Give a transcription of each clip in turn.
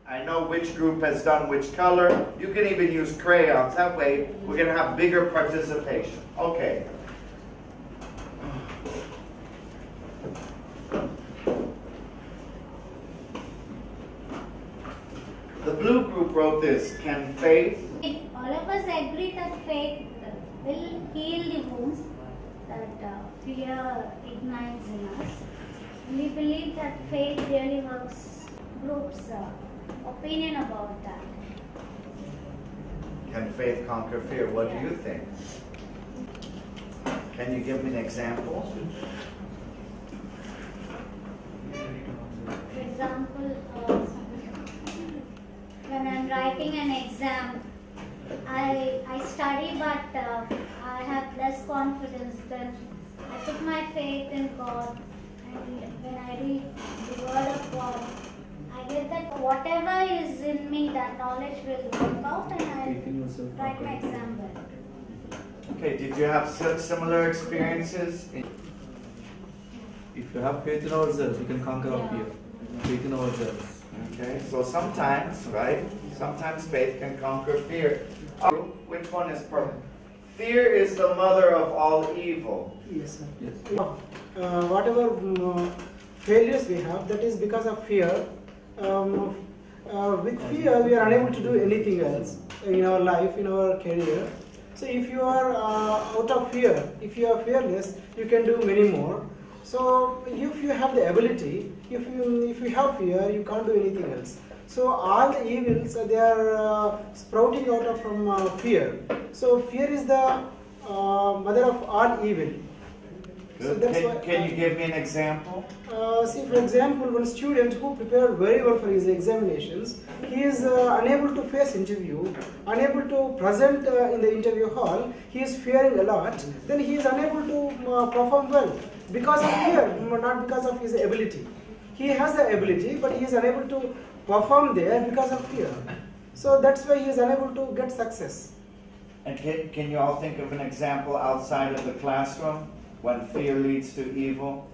I know which group has done which color. You can even use crayons. That way, we're going to have bigger participation. Okay. The blue group wrote this. Can faith... All of us agree that faith will heal the wounds that fear ignites in us. We believe that faith really works. Group's opinion about that. Can faith conquer fear? What do you think? Can you give me an example? For example, when I'm writing an exam, I study, but I have less confidence. Then I put my faith in God, and when I read the Word of God, I get that whatever is in me, that knowledge will work out, and I write my exam well. Okay, did you have similar experiences? If you have faith in ourselves, we can conquer our fear. Faith in ourselves. Okay, so sometimes, right? Sometimes faith can conquer fear. Which one is perfect? Fear is the mother of all evil. Yes, sir. Yes. Whatever failures we have, that is because of fear. With fear, we are unable to do anything else in our life, in our career. So if you are out of fear, if you are fearless, you can do many more. So if you have the ability, if you have fear, you can't do anything else. So all the evils, they are sprouting out of from fear. So fear is the mother of all evil. So can you give me an example? See, for example, one student who prepared very well for his examinations, he is unable to face interview, unable to present in the interview hall, he is fearing a lot, then he is unable to perform well because of fear, not because of his ability. He has the ability, but he is unable to perform there because of fear. So that's why he is unable to get success. And can you all think of an example outside of the classroom when fear leads to evil?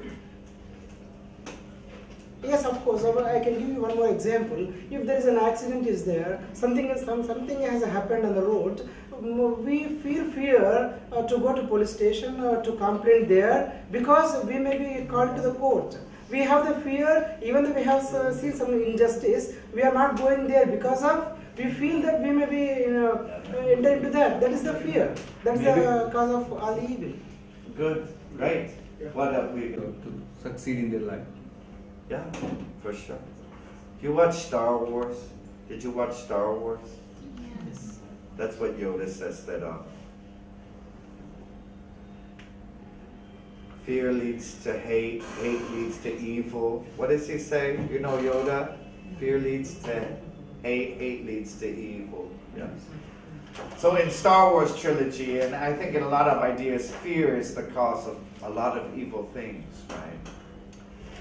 Yes, of course. I can give you one more example. If there is an accident is there, something has happened on the road, we feel fear to go to police station to complain there because we may be called to the court. We have the fear, even though we have seen some injustice, we are not going there because of, we feel that we may be enter into that. That is the fear. That's the cause of all evil. Good, great. What have we To succeed in their life. Yeah, for sure. You watch Star Wars? Did you watch Star Wars? Yes. That's what Yoda says that fear leads to hate, hate leads to evil. What does he say? You know Yoda? Fear leads to hate, hate leads to evil. Yeah. So in Star Wars trilogy, and I think in a lot of ideas, fear is the cause of a lot of evil things, right?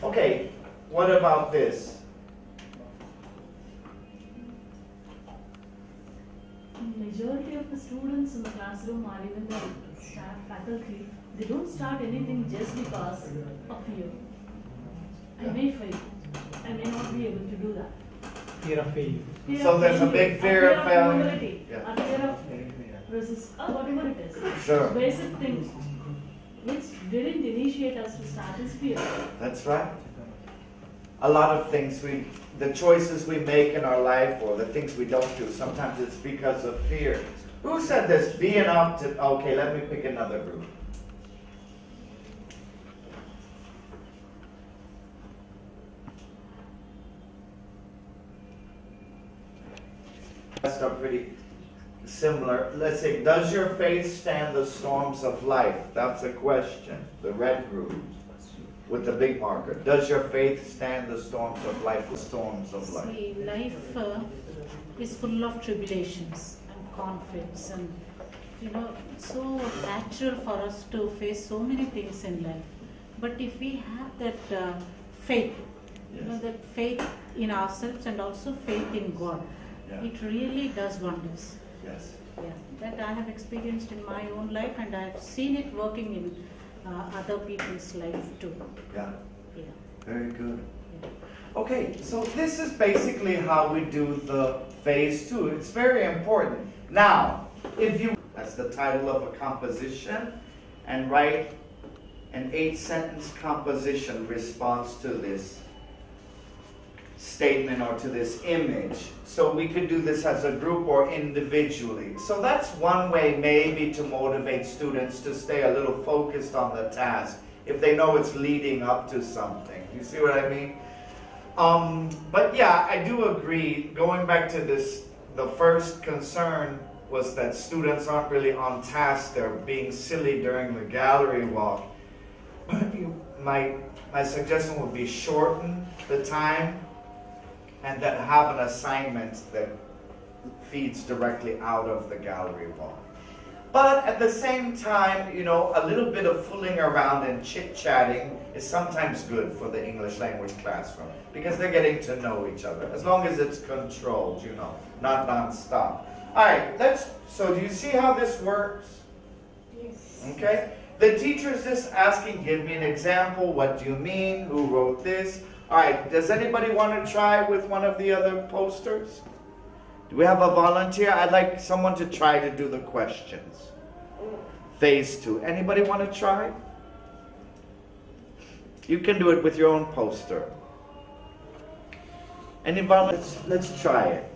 Okay, what about this? Majority of the students in the classroom or even the staff, faculty, they don't start anything just because of fear. I may fail. I may not be able to do that. Fear of failure. So there's a big fear of failure. Mobility, or fear of resist, or whatever it is. Sure. Basic things which didn't initiate us to start is fear. That's right. A lot of things the choices we make in our life or the things we don't do, sometimes it's because of fear. Who said this? Being up to, okay, let me pick another group. Are pretty similar. Let's say, does your faith stand the storms of life? That's a question. The red group with the big marker. Does your faith stand the storms of life? The storms of life. See, life is full of tribulations and conflicts, and it's so natural for us to face so many things in life. But if we have that faith, yes. That faith in ourselves and also faith in God, yeah. It really does wonders. Yes. Yeah, that I have experienced in my own life, and I have seen it working in other people's life too. Yeah. Yeah. Very good. Yeah. Okay, so this is basically how we do the phase 2. It's very important. Now, if you, that's the title of a composition, and write an 8-sentence composition response to this statement or to this image. So we could do this as a group or individually. So that's one way maybe to motivate students to stay a little focused on the task if they know it's leading up to something. You see what I mean? But yeah, I do agree, going back to this, the first concern was that students aren't really on task, they're being silly during the gallery walk. My suggestion would be shorten the time and then have an assignment that feeds directly out of the gallery walk. But at the same time, you know, a little bit of fooling around and chit-chatting is sometimes good for the English language classroom because they're getting to know each other, as long as it's controlled, you know, not non-stop. All right, so do you see how this works? Yes. Okay. The teacher is just asking, give me an example, what do you mean, who wrote this? All right, does anybody want to try with one of the other posters? Do we have a volunteer? I'd like someone to try to do the questions. Phase 2. Anybody want to try? You can do it with your own poster. Any volunteers? Let's try it.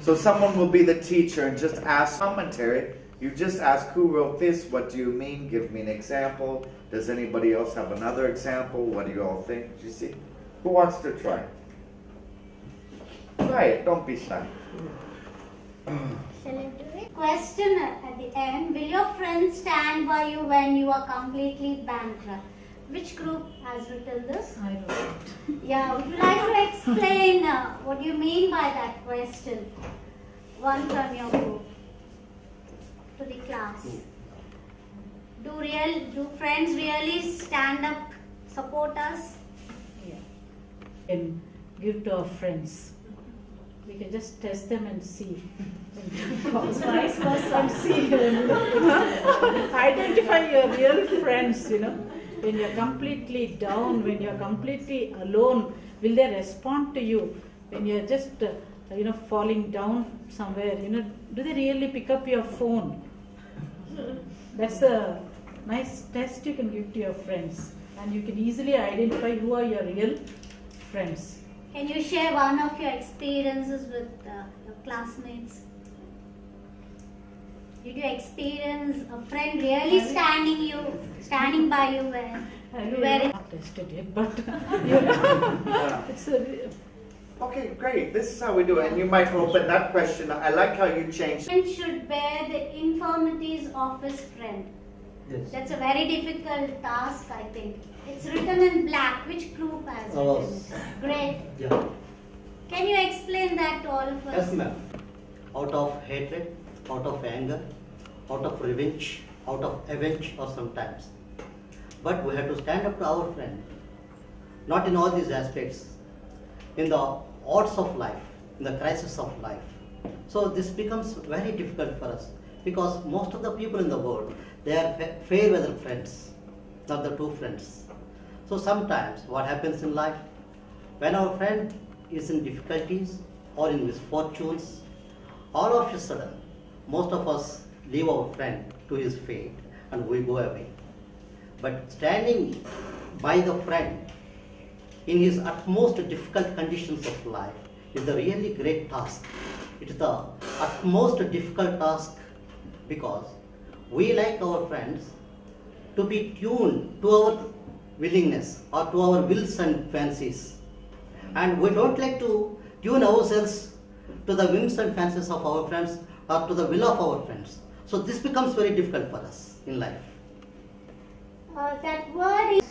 So someone will be the teacher and just ask commentary. You just ask, who wrote this? What do you mean? Give me an example. Does anybody else have another example? What do you all think? Do you see? Who wants to try? Try it. Don't be shy. Shall I do it? Question at the end. Will your friends stand by you when you are completely bankrupt? Which group has written this? I wrote it. Yeah, would you like to explain what you mean by that question? One from your group to the class. Do friends really stand up, support us? Yeah. And give to our friends. We can just test them and see. Vice versa. And see. Identify your real friends, you know. When you're completely down, when you're completely alone, will they respond to you? When you're just, falling down somewhere, do they really pick up your phone? That's a nice test you can give to your friends. And you can easily identify who are your real friends. Can you share one of your experiences with your classmates? Did you experience a friend really standing by you when you were not tested it, but it's Okay, great. This is how we do it. And you might open that question. I like how you changed it. friend should bear the infirmities of his friend? Yes. That's a very difficult task, I think. It's written in black. Which group has written it? Great. Yeah. Can you explain that to all of us? Yes, ma'am. Out of hatred, out of anger, out of revenge, out of avenge, or sometimes. But we have to stand up to our friend. Not in all these aspects. In the odds of life, in the crisis of life. So this becomes very difficult for us because most of the people in the world, they are fair weather friends, not the true friends. So sometimes what happens in life, when our friend is in difficulties or in misfortunes, all of a sudden, most of us leave our friend to his fate and we go away. But standing by the friend in his utmost difficult conditions of life is a really great task. It is the utmost difficult task because we like our friends to be tuned to our willingness or to our wills and fancies. And we don't like to tune ourselves to the whims and fancies of our friends or to the will of our friends. So this becomes very difficult for us in life. That word is,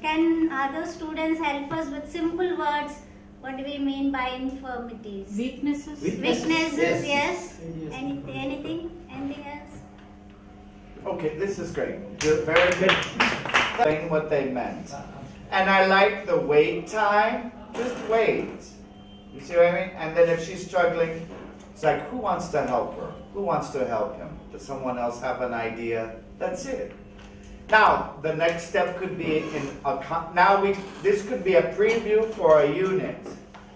can other students help us with simple words? What do we mean by infirmities? weaknesses. Weaknesses, yes. Yes. Anything else? Okay, this is great. Very good. Explain what they meant. And I like the wait time. Just wait. You see what I mean? And then if she's struggling, It's like, who wants to help her? Who wants to help him? Does someone else have an idea? That's it. Now, the next step could be this could be a preview for a unit.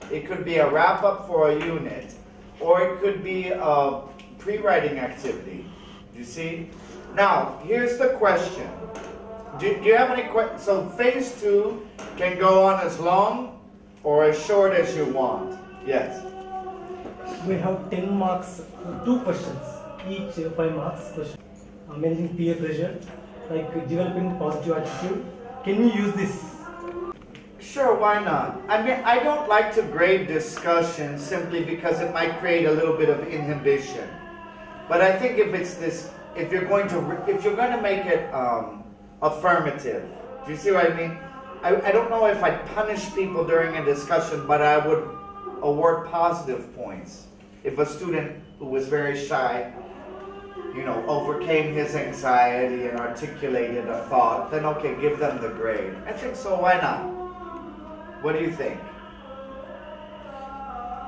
It could be a wrap-up for a unit. Or it could be a pre-writing activity. You see? Now, here's the question. Do you have any questions? So phase 2 can go on as long or as short as you want. Yes? We have 10 marks, 2 questions, each 5 marks question. Managing peer pressure, like developing positive attitude. Can you use this? Sure, why not? I mean, I don't like to grade discussion simply because it might create a little bit of inhibition. But I think if you're going to make it affirmative, do you see what I mean? I don't know if I'd punish people during a discussion, but I would award positive points. If a student who was very shy, overcame his anxiety and articulated a thought, then okay, give them the grade. I think so, why not? What do you think?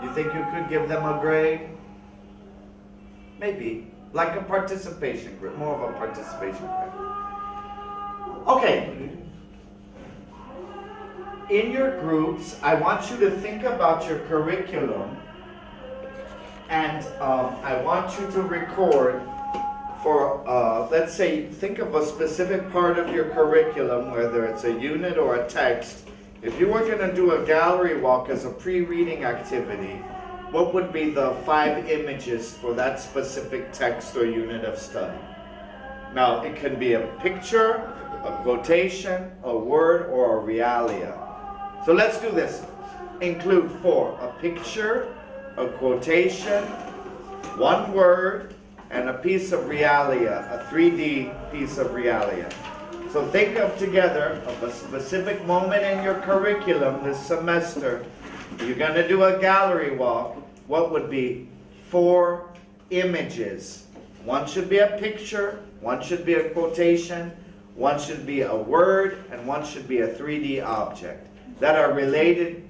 You think you could give them a grade? Maybe. Like a participation group, more of a participation group. Okay. In your groups, I want you to think about your curriculum, and I want you to record for, let's say, think of a specific part of your curriculum, whether it's a unit or a text. If you were going to do a gallery walk as a pre-reading activity, what would be the 5 images for that specific text or unit of study? Now, it can be a picture, a quotation, a word, or a realia. So let's do this. Include 4. A picture, a quotation, 1 word, and a piece of realia, a 3D piece of realia. So think of together of a specific moment in your curriculum this semester. You're going to do a gallery walk. What would be 4 images? 1 should be a picture, 1 should be a quotation, 1 should be a word, and 1 should be a 3D object that are related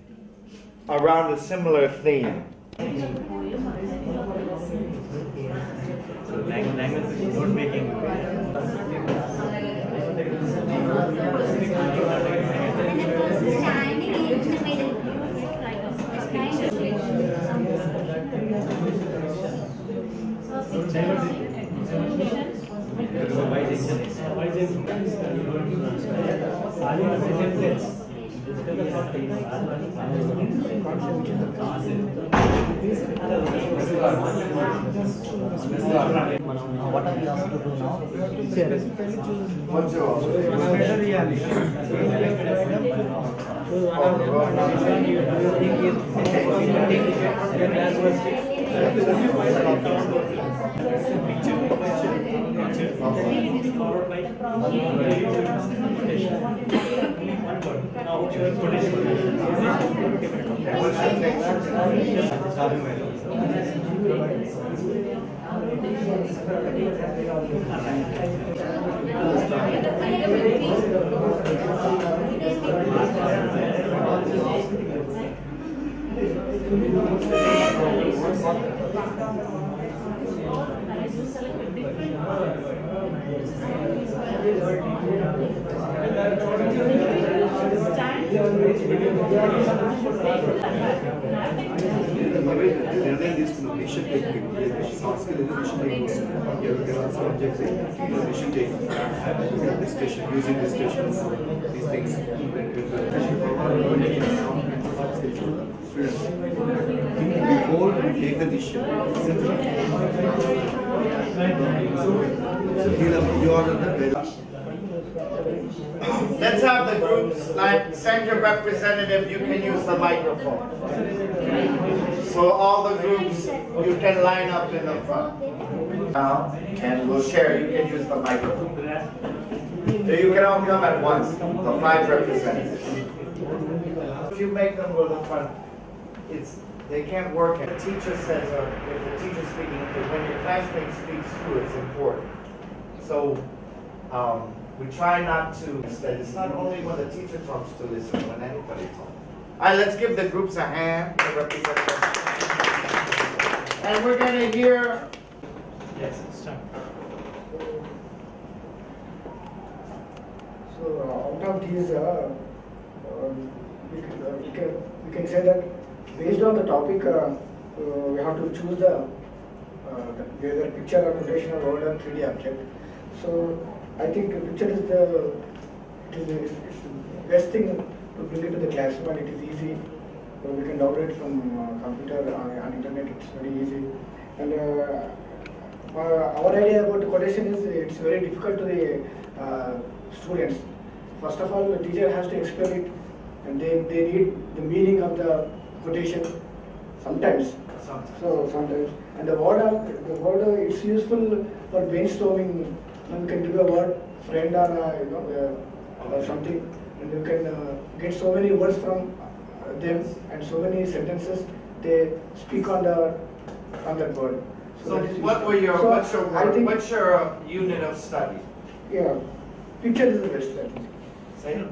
around a similar theme. So language is not making Standing in the middle. What are we asked to do now? What's your using these stations, these things. Before we take the decision, Let's have the groups, like send your representative, you can use the microphone. So all the groups, you can line up in the front. Now, and we'll share, you can use the microphone. So you can all come at once, the 5 representatives. If you make them go to the front, they can't work. And the teacher says, or if the teacher's speaking, when your classmate speaks too, it's important. So we try not to, instead, it's not only when the teacher talks to listen, when anybody talks. All right, let's give the groups a hand. The representatives. And we're going to hear. Yes, start. So out of these, we can say that based on the topic, we have to choose the whether picture or quotation or word or 3D object. So I think a picture is the best thing to bring it to the classroom, and it is easy. So we can download it from computer on internet. It's very easy. And our idea about the quotation is it's very difficult to the students. First of all, the teacher has to explain it, and they need the meaning of the quotation sometimes. So sometimes, and the word it's useful for brainstorming. You can give a word friend or or something, and you can get so many words from them and so many sentences they speak on that word. So that is what useful. were your, So what's your I word? think, What's your unit of study? yeah, picture is the best. I think. Say it.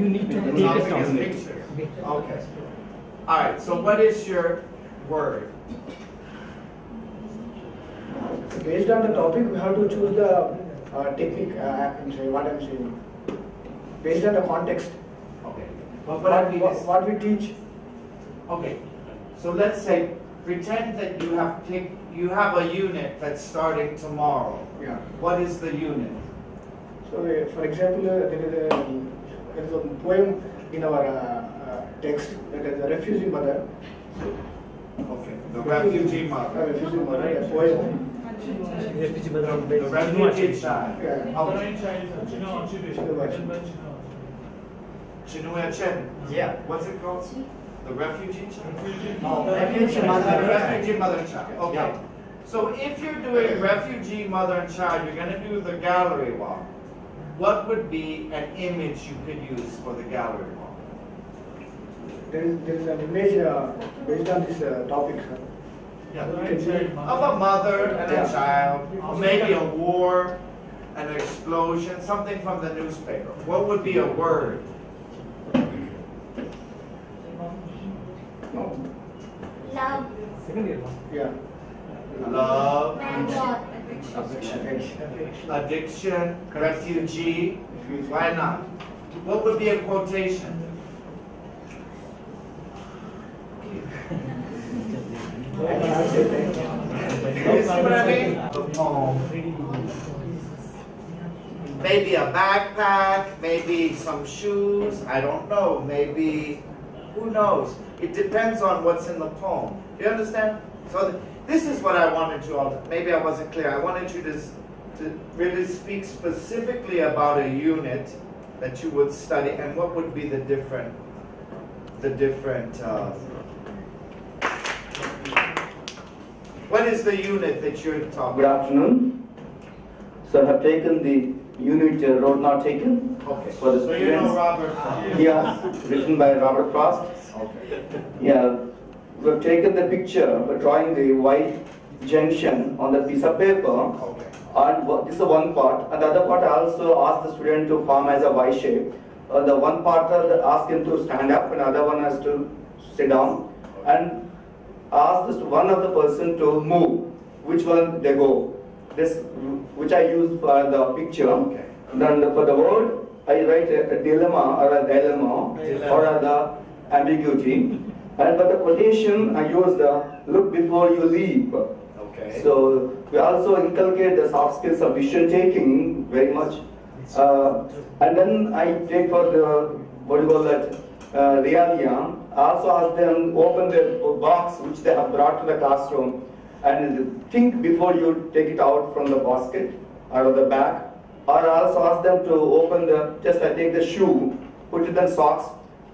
You need to take a Topic is topic. picture. Okay. All right. So what is your word? So based on the topic, we have to choose the technique. I'm saying what I'm saying. Based on the context, Okay. But what we teach. Okay. So let's say, pretend that you have a unit that's starting tomorrow. Yeah. What is the unit? So, for example, there is a poem in our text that is a refugee mother. Okay. The refugee mother. Refugee mother, a poem. The refugee child. Yeah. Okay. Chinua Chen. Yeah. What's it called? The refugee child? No, refugee mother. The refugee mother and child. Okay. Yeah. So if you're doing refugee mother and child, you're going to do the gallery walk. What would be an image you could use for the gallery walk? There is an image based on this topic. Yeah. You can see Of a mother and a child, or maybe a war, an explosion, something from the newspaper. What would be a word? no. Love Second year. Yeah. Love, and war. addiction, refugee. Why not? What would be a quotation? You see what I mean? A poem. Maybe a backpack, maybe some shoes, I don't know, maybe, who knows? It depends on what's in the poem. You understand? So this is what I wanted you all to, maybe I wasn't clear. I wanted you to really speak specifically about a unit that you would study and what would be the different what is the unit that you're talking Good about? afternoon. So I have taken the unit Road Not Taken Okay, for the so you students. know Robert Frost. Yeah, written by Robert Frost. Okay. Yeah, we have taken the picture by drawing the white junction on the piece of paper. Okay. And this is one part. And the other part I also asked the student to form as a Y shape. The one part ask him to stand up and the other one has to sit down. And ask one of the person to move. Which one they go. This, which I use for the picture. Okay. Then for the word, I write a dilemma or a dilemma or the ambiguity. And for the quotation, I use the look before you leap. Okay. So we also inculcate the soft skills of decision taking very much. And then I take for the, what do you call that, realia. I also ask them open the box which they have brought to the classroom and think before you take it out from the basket or the bag. Or I also ask them to open the, just I take the shoe, put it in socks.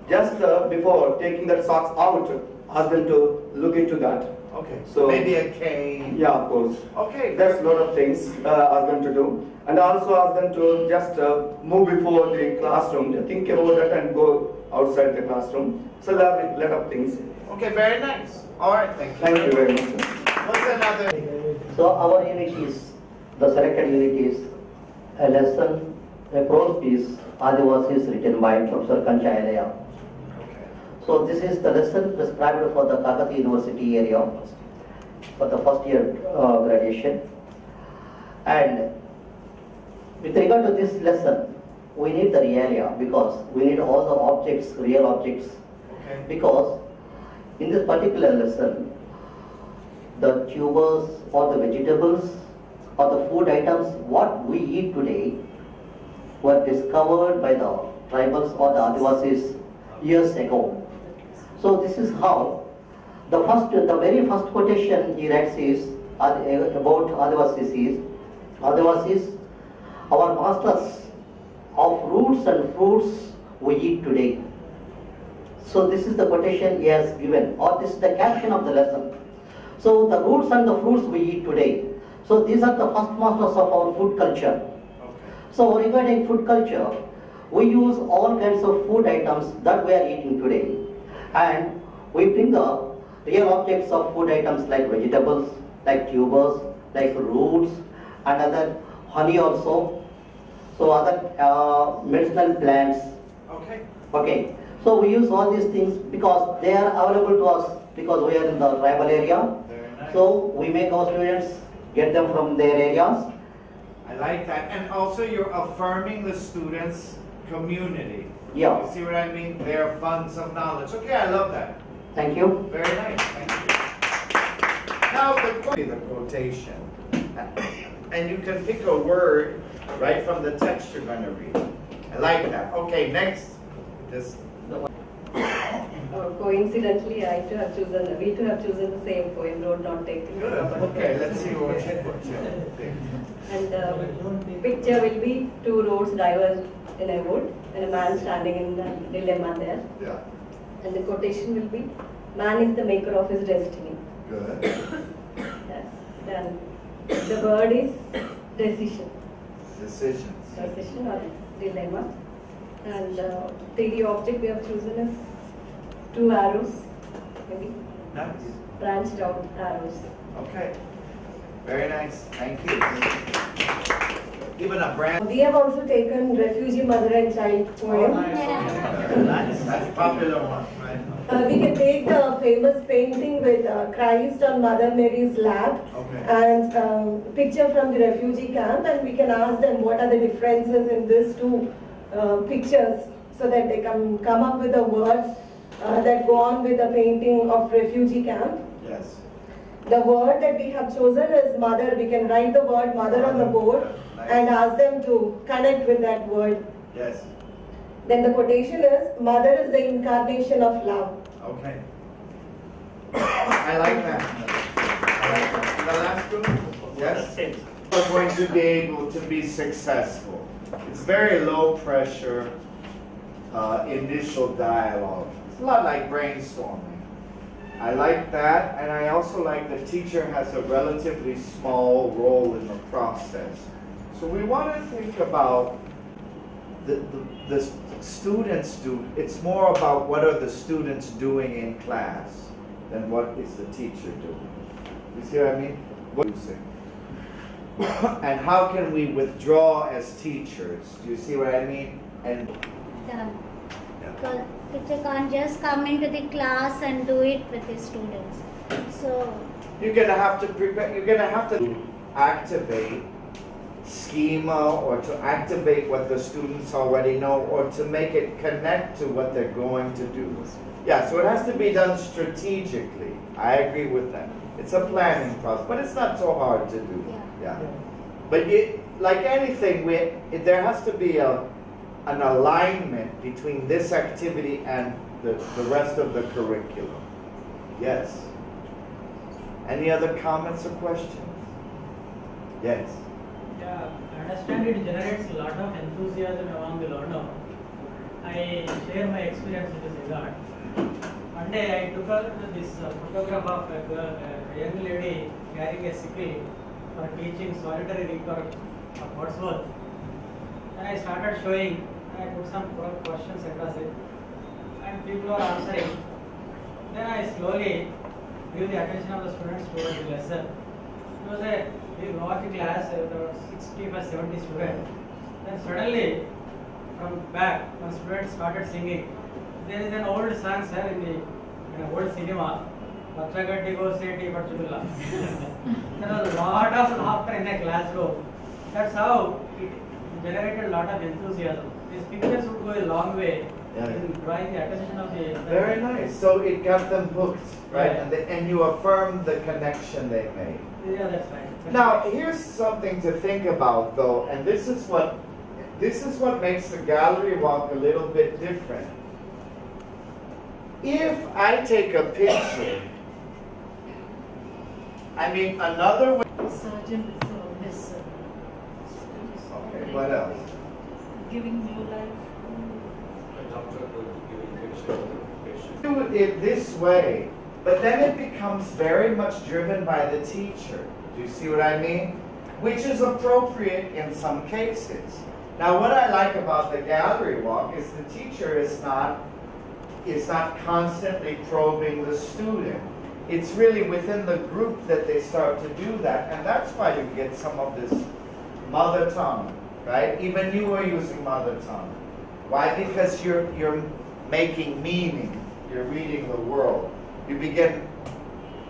Just before taking that socks out, ask them to look into that. Okay. So maybe a cane. Yeah, of course. Okay. There's a lot of things ask them to do. And also ask them to just move before the classroom, to think about that and go outside the classroom. So there are a lot of things. Okay, very nice. All right, thank you. Thank you very much, sir. What's another? So our unit is, the selected unit is a lesson, a prose piece, Adivasis, written by Professor Kanchayalaya. So this is the lesson prescribed for the Kakati University area for the first year graduation. And with regard to this lesson, we need the realia because we need all the objects, real objects. Okay. Because in this particular lesson, the tubers or the vegetables or the food items what we eat today were discovered by the tribals or the Adivasis years ago. So this is how the very first quotation he writes is about Adivasis. Adivasis, our masters of roots and fruits we eat today. So this is the quotation he has given, or this is the caption of the lesson. So the roots and the fruits we eat today. So these are the first masters of our food culture. So regarding food culture, we use all kinds of food items that we are eating today. And we bring the real objects of food items like vegetables, like tubers, like roots, and other honey also. So other medicinal plants. Okay. Okay. So we use all these things because they are available to us because we are in the tribal area. Very nice. So we make our students get them from their areas. I like that. And also you're affirming the students' community. Yeah. You see what I mean? They're funds of knowledge. Okay, I love that. Thank you. Very nice. Thank you. Now the quotation. And you can pick a word right from the text you're going to read. I like that. Okay, next. Just coincidentally, we too have chosen the same poem, Road Not Taken. good. Okay, let's see what you think. And picture will be two roads diverged in a wood and a man standing in the dilemma there. Yeah. And the quotation will be, man is the maker of his destiny. Good. Yes. Then the word is decision. Decisions. Decision or dilemma. And the 3D object we have chosen is two arrows, maybe Nice. branched out arrows. Okay. Very nice. Thank you. Even a brand. We have also taken refugee mother and child poem. Nice. That's popular one, right? We can take the famous painting with Christ on Mother Mary's lap Okay. and picture from the refugee camp, and we can ask them what are the differences in these two pictures so that they can come up with the words that go on with the painting of refugee camp. Yes. The word that we have chosen is mother. We can write the word mother on the board and ask them to connect with that word. Yes. Then the quotation is, mother is the incarnation of love. Okay. I like that. I like that. The last one? Yes? We're going to be able to be successful. It's very low pressure initial dialogue. It's a lot like brainstorming. I like that, and I also like the teacher has a relatively small role in the process. So we want to think about the students do. It's more about what are the students doing in class than what is the teacher doing. You see what I mean? What are you saying? And how can we withdraw as teachers? Do you see what I mean? And the teacher can't just come into the class and do it with the students. So you're gonna have to prepare. You're gonna have to activate schema, or to activate what the students already know, or to make it connect to what they're going to do. Yeah, so it has to be done strategically. I agree with that. It's a planning process, but it's not so hard to do. Yeah. But like anything, there has to be an alignment between this activity and the rest of the curriculum. Yes. Any other comments or questions? Yes. Yeah, I understand it generates a lot of enthusiasm among the learner. I share my experience in this regard. One day I took out this photograph of a young lady carrying a sickle for teaching solitary record of Wordsworth. Then I started showing, I put some questions across it, and people are answering. Then I slowly drew the attention of the students towards the lesson. It was a very large class, there were 65, 70 students. Then suddenly, from back, when students started singing, there is an old song, sir, in an old cinema. Pachagatti go seti Pachubilla. There was a lot of laughter in the classroom. That's how it generated a lot of enthusiasm. These pictures would go a long way in drawing the attention of the. Very nice. So it got them hooked, right? Yeah. And you affirmed the connection they made. Yeah, that's right. Now, here's something to think about, though, and this is what makes the gallery walk a little bit different. If I take a picture, I mean, another way. Surgeon is Okay, what else? giving new life. Do it this way, but then it becomes very much driven by the teacher. Do you see what I mean? Which is appropriate in some cases. Now, what I like about the gallery walk is the teacher is not constantly probing the student. It's really within the group that they start to do that, and that's why you get some of this mother tongue, right? Even you are using mother tongue. Why? Because you're making meaning. You're reading the world. You begin,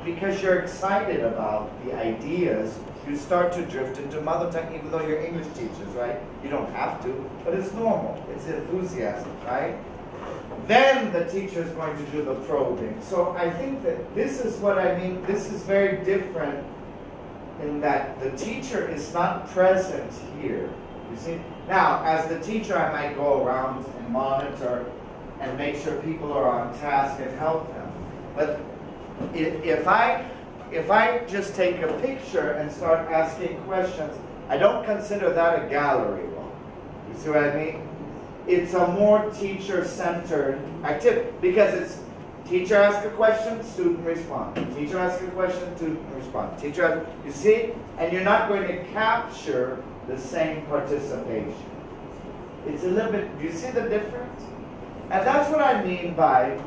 because you're excited about the ideas, you start to drift into mother tongue, even though you're English teachers, right? You don't have to, but it's normal. It's enthusiasm, right? Then the teacher is going to do the probing. So I think that this is what I mean. This is very different in that the teacher is not present here. You see? Now, as the teacher, I might go around and monitor and make sure people are on task and help them. But if I just take a picture and start asking questions, I don't consider that a gallery walk. You see what I mean? It's a more teacher-centered activity because it's teacher asks a question, student respond. Teacher asks a question, student respond. Teacher asks, you see? And you're not going to capture the same participation. It's a little bit, do you see the difference? And that's what I mean by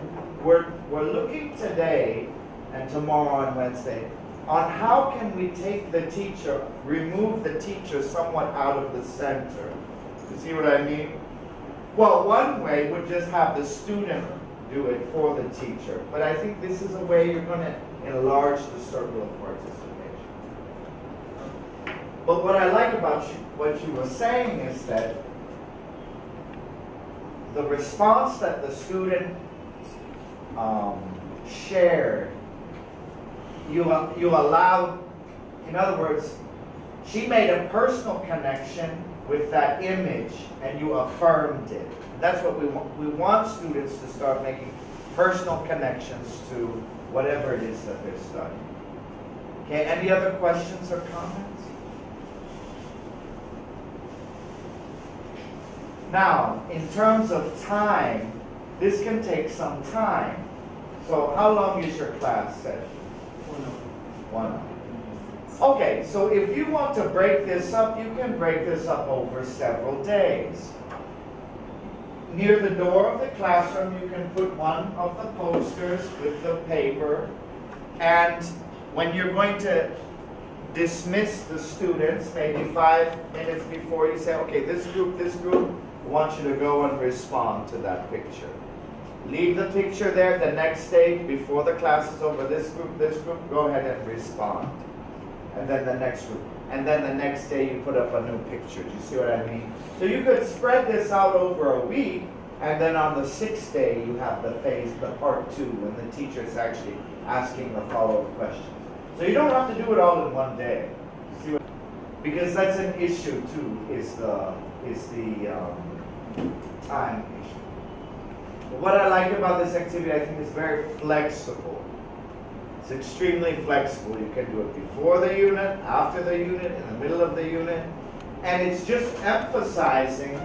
we're looking today and tomorrow and Wednesday on how can we take the teacher, remove the teacher somewhat out of the center. You see what I mean? Well, one way would just have the student do it for the teacher. But I think this is a way you're going to enlarge the circle of participation. But what I like about what you were saying is that the response that the student shared, you allowed, in other words, she made a personal connection with that image and you affirmed it. That's what we want. We want students to start making personal connections to whatever it is that they're studying. Okay, any other questions or comments? Now, in terms of time, this can take some time. So how long is your class session? 1 hour. 1 hour. Okay, so if you want to break this up, you can break this up over several days. Near the door of the classroom, you can put one of the posters with the paper. And when you're going to dismiss the students, maybe 5 minutes before, you say, okay, this group, I want you to go and respond to that picture. Leave the picture there. The next day, before the class is over, this group, go ahead and respond. And then the next group. And then the next day you put up a new picture. Do you see what I mean? So you could spread this out over a week, and then on the 6th day you have the part 2, when the teacher is actually asking the follow-up questions. So you don't have to do it all in one day. You see what, because that's an issue too, is the time issue. But what I like about this activity, I think, is very flexible. It's extremely flexible. You can do it before the unit, after the unit, in the middle of the unit. And it's just emphasizing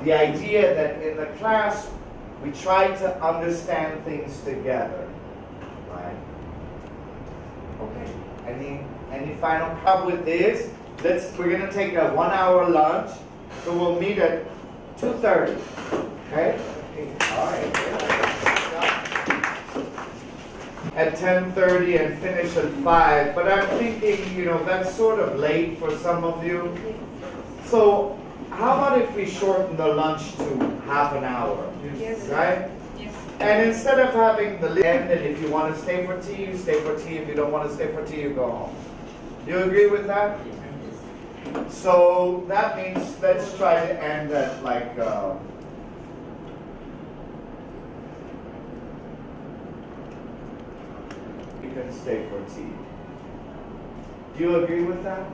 the idea that in the class, we try to understand things together. Right? Okay. Any final comment with this? We're going to take a 1 hour lunch. So we'll meet at 2:30. Okay? All right. At 10:30 and finish at 5. But I'm thinking, that's sort of late for some of you. So how about if we shorten the lunch to half an hour? Yes. Right? Yes. And instead of having the end, and if you want to stay for tea, you stay for tea. If you don't want to stay for tea, you go home. Do you agree with that? So that means let's try to end at like you can stay for tea. Do you agree with that?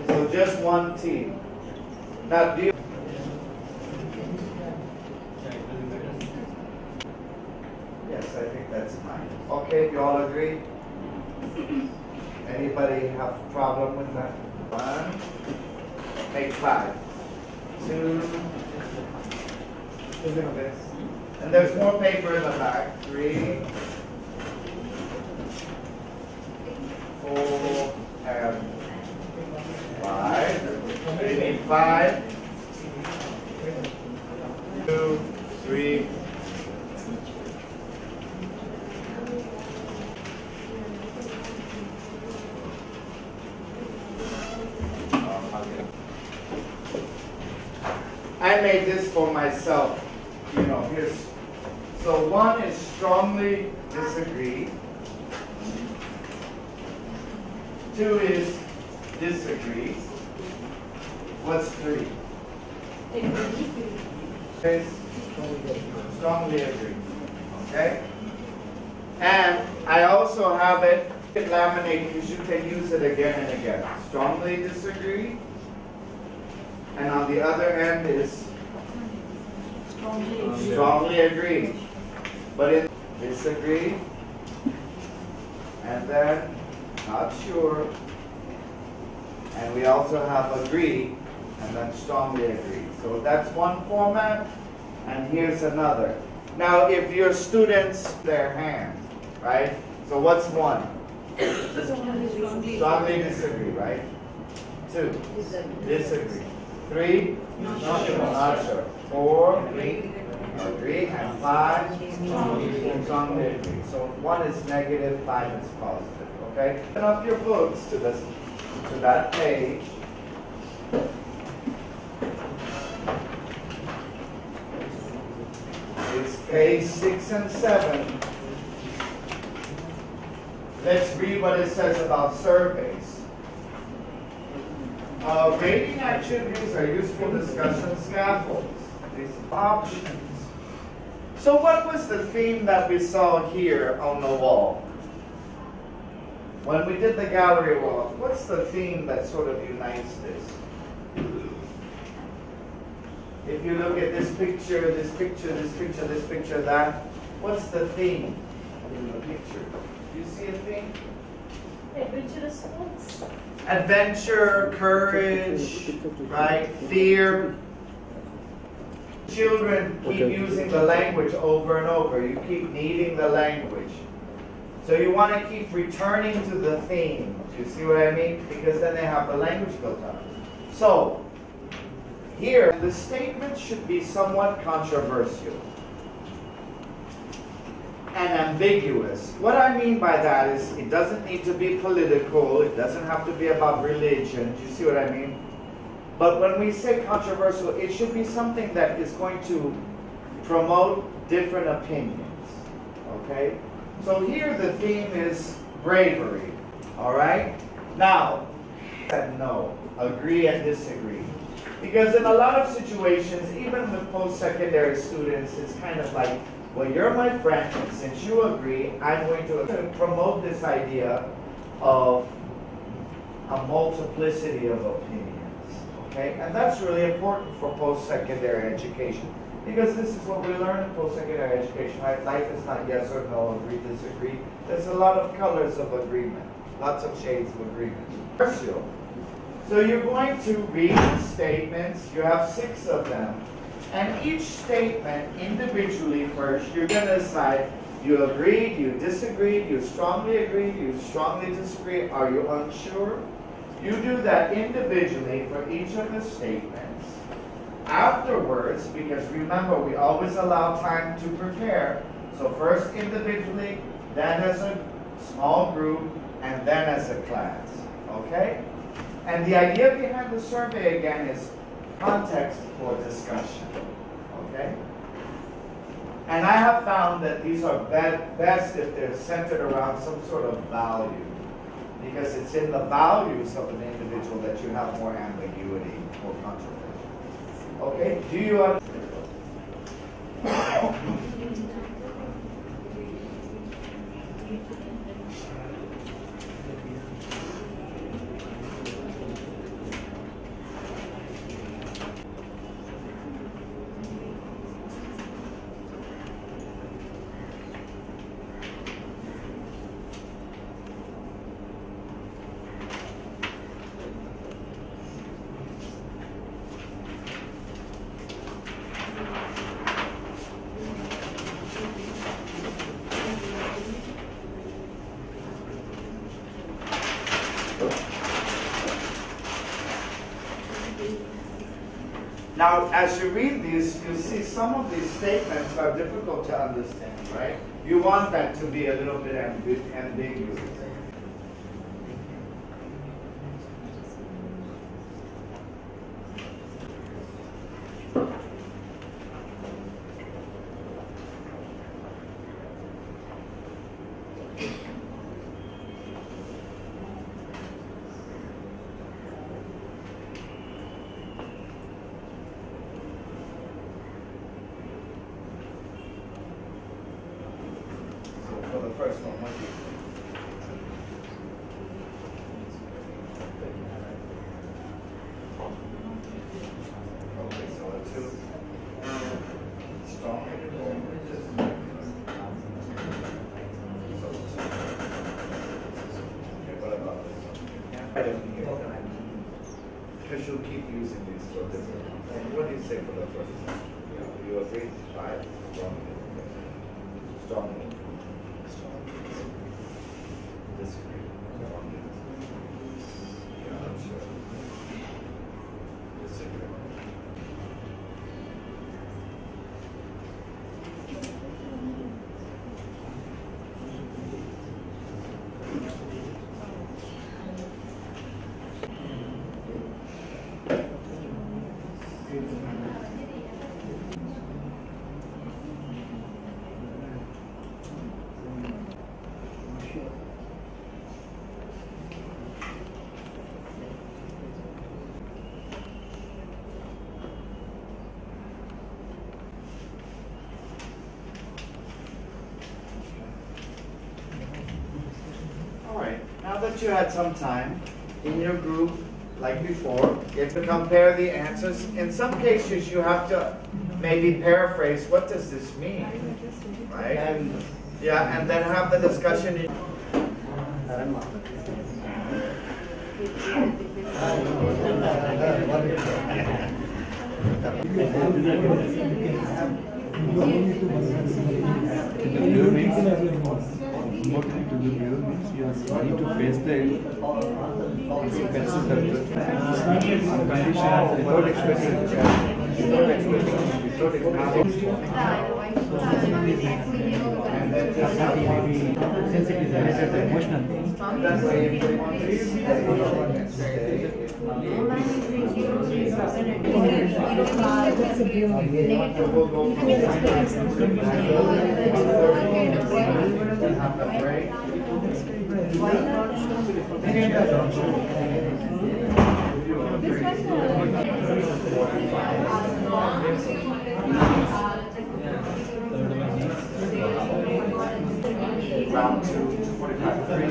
So just one tea. Now do you Yes, I think that's fine. Okay, you all agree? Anybody have a problem with that? 1, make 5. 2, and there's more paper in the back. 3, 4, and 5. We need 5, 2, 3. I made this for myself. You know, here's, so 1 is strongly disagree. 2 is disagree. What's 3? Is strongly agree. Okay? And I also have it laminated because you can use it again and again. Strongly disagree. And on the other end is strongly agree. But in disagree, and then not sure, and we also have agree, and then strongly agree. So that's one format, and here's another. Now if your students, their hand, right? So what's 1? Strongly disagree, right? 2, disagree. 3, not sure. 4, agree, and 5, strongly agree. So 1 is negative, 5 is positive. Okay? Open up your books to that page. It's page 6 and 7. Let's read what it says about surveys. Rating activities are useful discussion scaffolds. These options. So what was the theme that we saw here on the wall? When we did the gallery wall, what's the theme that sort of unites this? If you look at this picture, this picture, this picture, this picture, that, what's the theme in the picture? Do you see a theme? Adventurous sports. Adventure, courage, right? Fear. Children keep using the language over and over. You keep needing the language. So you want to keep returning to the theme. Do you see what I mean? Because then they have the language built up. So, here, the statement should be somewhat controversial and ambiguous. What I mean by that is it doesn't need to be political. It doesn't have to be about religion. Do you see what I mean? But when we say controversial, it should be something that is going to promote different opinions. Okay? So here the theme is bravery. All right? Now, and no, agree and disagree. Because in a lot of situations, even with post-secondary students, it's kind of like, well, you're my friend, and since you agree, I'm going to promote this idea of a multiplicity of opinions. Okay? And that's really important for post-secondary education. Because this is what we learn in post-secondary education, right? Life is not yes or no, agree, disagree. There's a lot of colors of agreement, lots of shades of agreement. So you're going to read statements, you have 6 of them, and each statement individually first, you're going to decide, you agreed, you disagreed, you strongly agreed, you strongly disagree, are you unsure? You do that individually for each of the statements. Afterwards, because remember, we always allow time to prepare, so first individually, then as a small group, and then as a class, okay? And the idea behind the survey, again, is context for discussion, okay? And I have found that these are best if they're centered around some sort of value. Because it's in the values of an individual that you have more ambiguity, more controversy. Okay, do you understand? Now, as you read these, you see some of these statements are difficult to understand, right? You want that to be a little bit ambiguous. For the first one, what do you think? Okay, so a 2. Strong. Okay, what about this one? Because you'll keep using these for different. What do you say for the first one? You agree? 5. Strong. Strong. Disagree. Yeah, I'm sure. Disagree. Now that you had some time in your group, like before, you have to compare the answers. In some cases, you have to maybe paraphrase, what does this mean? Right? Yeah, and then have the discussion. Motive to the viewer means you are trying to face the consequences of the condition without expressing since it is related to emotional things. Round 2, 45, 3,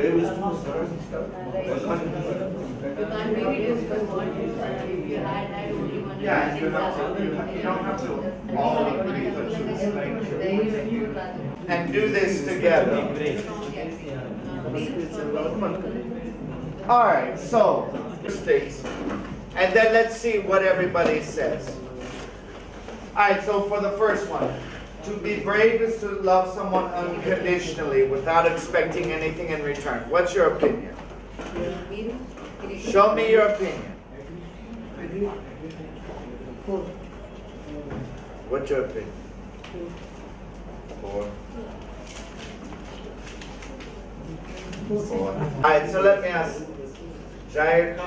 finish Yeah, you don't have to all agree, but you explain. And do this together. All right, so mistakes, and then let's see what everybody says. All right, so for the first one, to be brave is to love someone unconditionally without expecting anything in return. What's your opinion? Show me your opinion. What's your opinion? 4. 4. All right, so let me ask, Jair,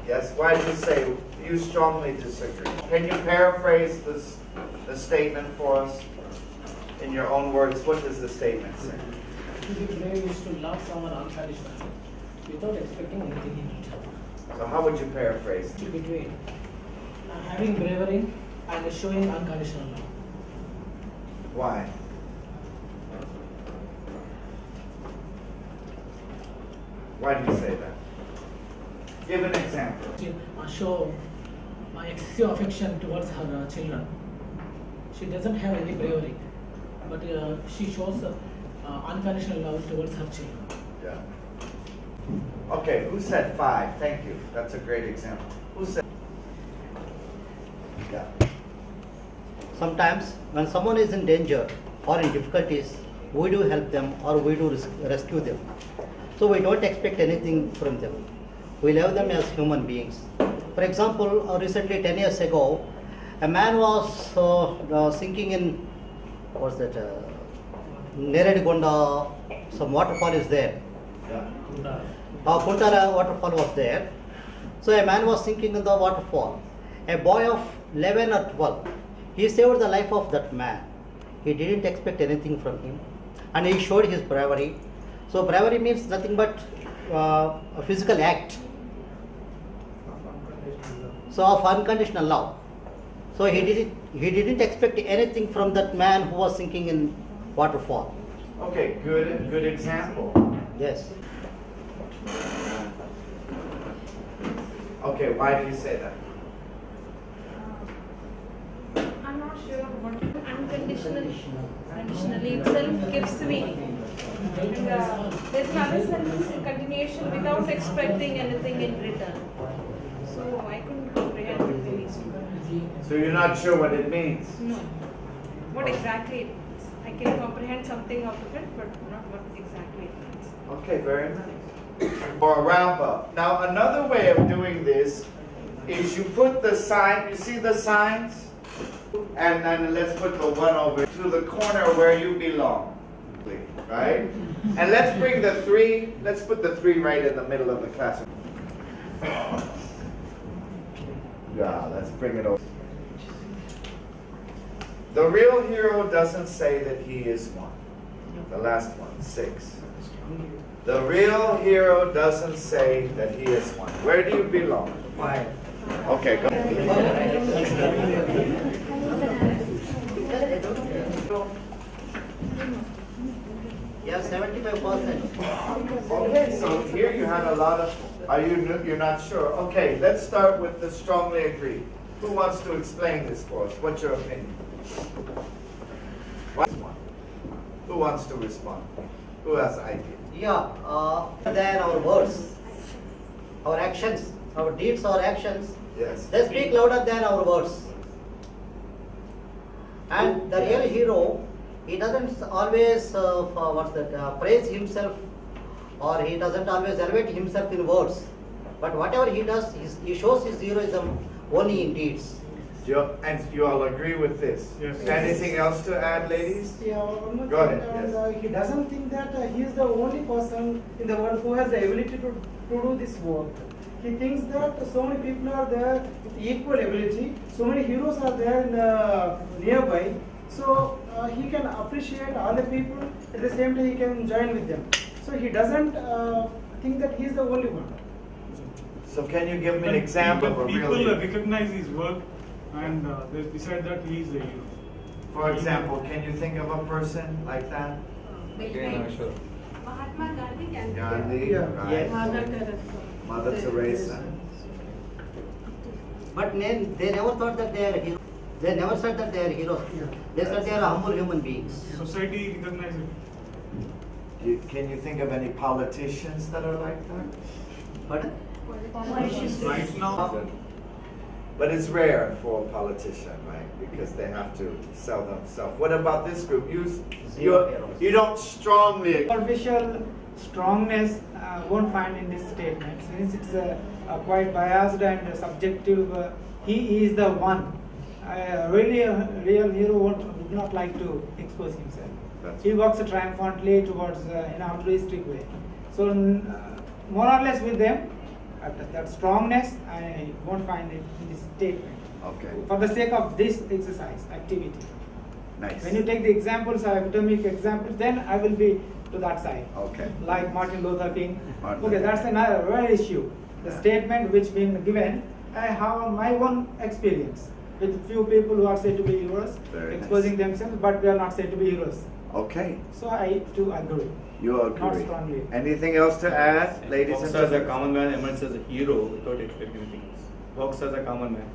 yes, why did you say you strongly disagree? Can you paraphrase the statement for us in your own words? What does the statement say? To be brave is to love someone unconditionally without expecting anything in return. So how would you paraphrase it? To be brave, having bravery and showing unconditional love. Why? Why do you say that? Give an example. Show excessive affection towards her children. She doesn't have any bravery, but she shows unconditional love towards her children. Yeah. Okay, who said 5? Thank you. That's a great example. Who said? Yeah. Sometimes when someone is in danger or in difficulties, we do help them or we do rescue them. So we don't expect anything from them. We love them as human beings. For example, recently 10 years ago, a man was sinking in, what's that, Neredigonda, some waterfall is there. Yeah. Kuntala waterfall was there. So a man was sinking in the waterfall. A boy of 11 or 12, he saved the life of that man. He didn't expect anything from him, and he showed his bravery. So bravery means nothing but a physical act. So of unconditional love. So he didn't expect anything from that man who was sinking in waterfall. Okay, good example. Yes. Okay, why do you say that? I'm not sure what unconditionally itself gives meaning. And there's another sentence in continuation without expecting anything in return. So I couldn't comprehend between these two. So you're not sure what it means? No. What exactly it means. I can comprehend something out of it, but not what exactly it means. Okay, very nice. Or a wrap up. Now another way of doing this is you put the sign, you see the signs? And then let's put the one over to the corner where you belong. Right? And let's bring the 3, let's put the 3 right in the middle of the classroom. Yeah, let's bring it over. The real hero doesn't say that he is one. The last one, 6. The real hero doesn't say that he is one. Where do you belong? 5. Okay, go. Yeah, 75%. Okay, so here you had a lot of. You're not sure? Okay, let's start with the strongly agree. Who wants to explain this for us? What's your opinion? Who wants to respond? Who has an idea? Yeah, then our words, our actions, our deeds or actions, yes, they speak louder than our words. And the real hero, he doesn't always praise himself, or he doesn't always elevate himself in words. But whatever he does, he shows his heroism only in deeds. And you all agree with this? Yes. Anything else to add, ladies? Yeah, one more Go thing, ahead, yes. He doesn't think that he is the only person in the world who has the ability to do this work. He thinks that so many people are there with equal ability, so many heroes are there in nearby, so he can appreciate all the people, at the same time he can join with them. So he doesn't think that he is the only one. So can you give me an example of a real people hero? recognize his work and they decide that he is a hero. For example, can you think of a person like that? Yeah, sure. Mahatma Gandhi can Gandhi, Yeah. right? Yes. Mother Teresa. But they never thought that they are heroes. They never said that they are heroes. They said they are humble human beings. Society recognizes it. Can you think of any politicians that are like that? But Right now, But it's rare for a politician, right? Because they have to sell themselves. What about this group? You don't strongly. Superficial strongness won't find in this statement, since it's quite biased and subjective. He is the one. Really, a real hero would not like to expose himself. He walks triumphantly towards in an altruistic way. So more or less with them, that strongness I won't find it in this statement. Okay. For the sake of this exercise activity. Nice. When you take the examples, academic examples, then I will be to that side. Okay. Like Martin Luther King. Martin Okay, Luther that's another rare issue. The Yeah. statement which been given, I have my own experience with few people who are said to be heroes, Very exposing nice. themselves, but they are not said to be heroes. Okay. So I too agree. You Not agree. strongly. Anything else to add, ladies and Fox as a gentlemen? common man emerges as a hero without expecting things. Fox as a common man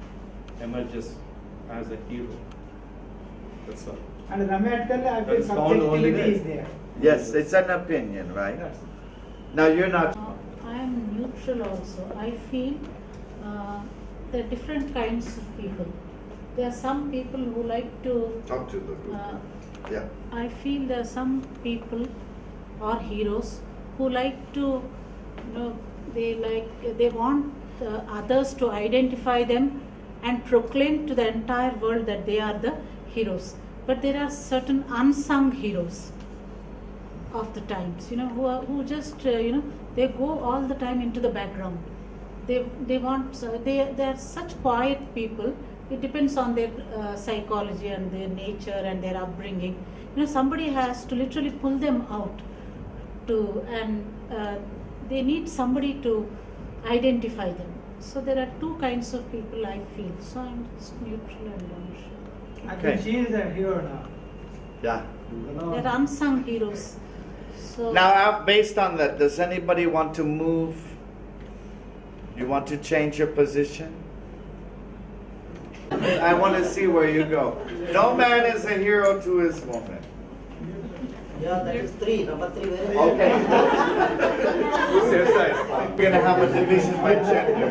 emerges as a hero. That's all. And grammatically, I feel That's found only subjectivity there. is there. Yes, it's an opinion, right? That's Now you're not. I am neutral also. I feel there are different kinds of people. There are some people who like to. Talk to the group. Yeah. I feel there are some people or heroes who like to, they want others to identify them and proclaim to the entire world that they are the heroes. But there are certain unsung heroes of the times, who just, they go all the time into the background. They are such quiet people. It depends on their psychology and their nature and their upbringing. Somebody has to literally pull them out and they need somebody to identify them. So there are two kinds of people I feel. So I'm just neutral and unsure. I think she is a hero now. Yeah. They're unsung heroes. So Now, based on that, does anybody want to move? You want to change your position? I want to see where you go. No man is a hero to his woman. Yeah, that is three. Number three. Very Okay. We're going to have a division by gender.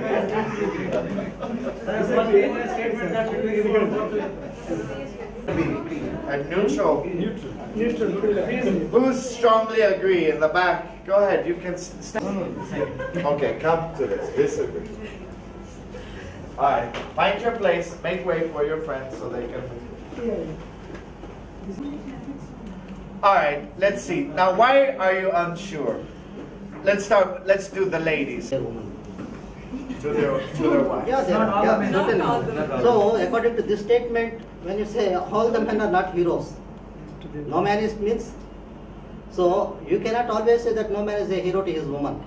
That's one statement that we will A neutral. Neutral. Who's strongly agree in the back? Go ahead. You can stand. Okay, come to this. Disagree. All right. Find your place. Make way for your friends so they can. All right. Let's see. Now, why are you unsure? Let's start. Let's do the ladies. To their wives. Yeah, certainly. So, according to this statement, when you say all the men are not heroes, no man is means. So, you cannot always say that no man is a hero to his woman.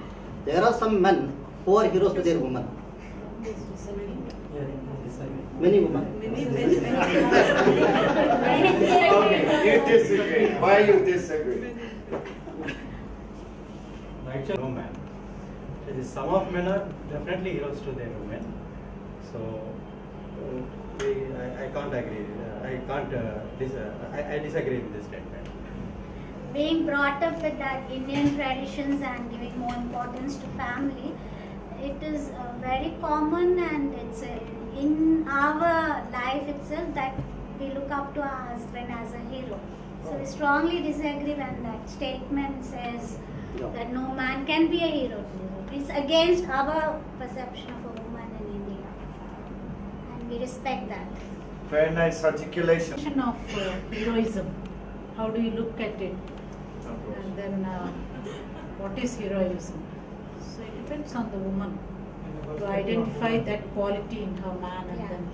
There are some men who are heroes to their woman. Many women. Okay, you disagree. Why you disagree? Actually, no man. Some of men are definitely heroes to their women. So I can't agree. I disagree with this statement. Being brought up with that Indian traditions and giving more importance to family, it is very common, and it's in our life itself that we look up to our husband as a hero. So we strongly disagree when that statement says that no man can be a hero. It's against our perception of a woman in India, and we respect that. Very nice articulation. Definition of heroism. How do you look at it? And then what is heroism? So it depends on the woman to identify that quality in her man and then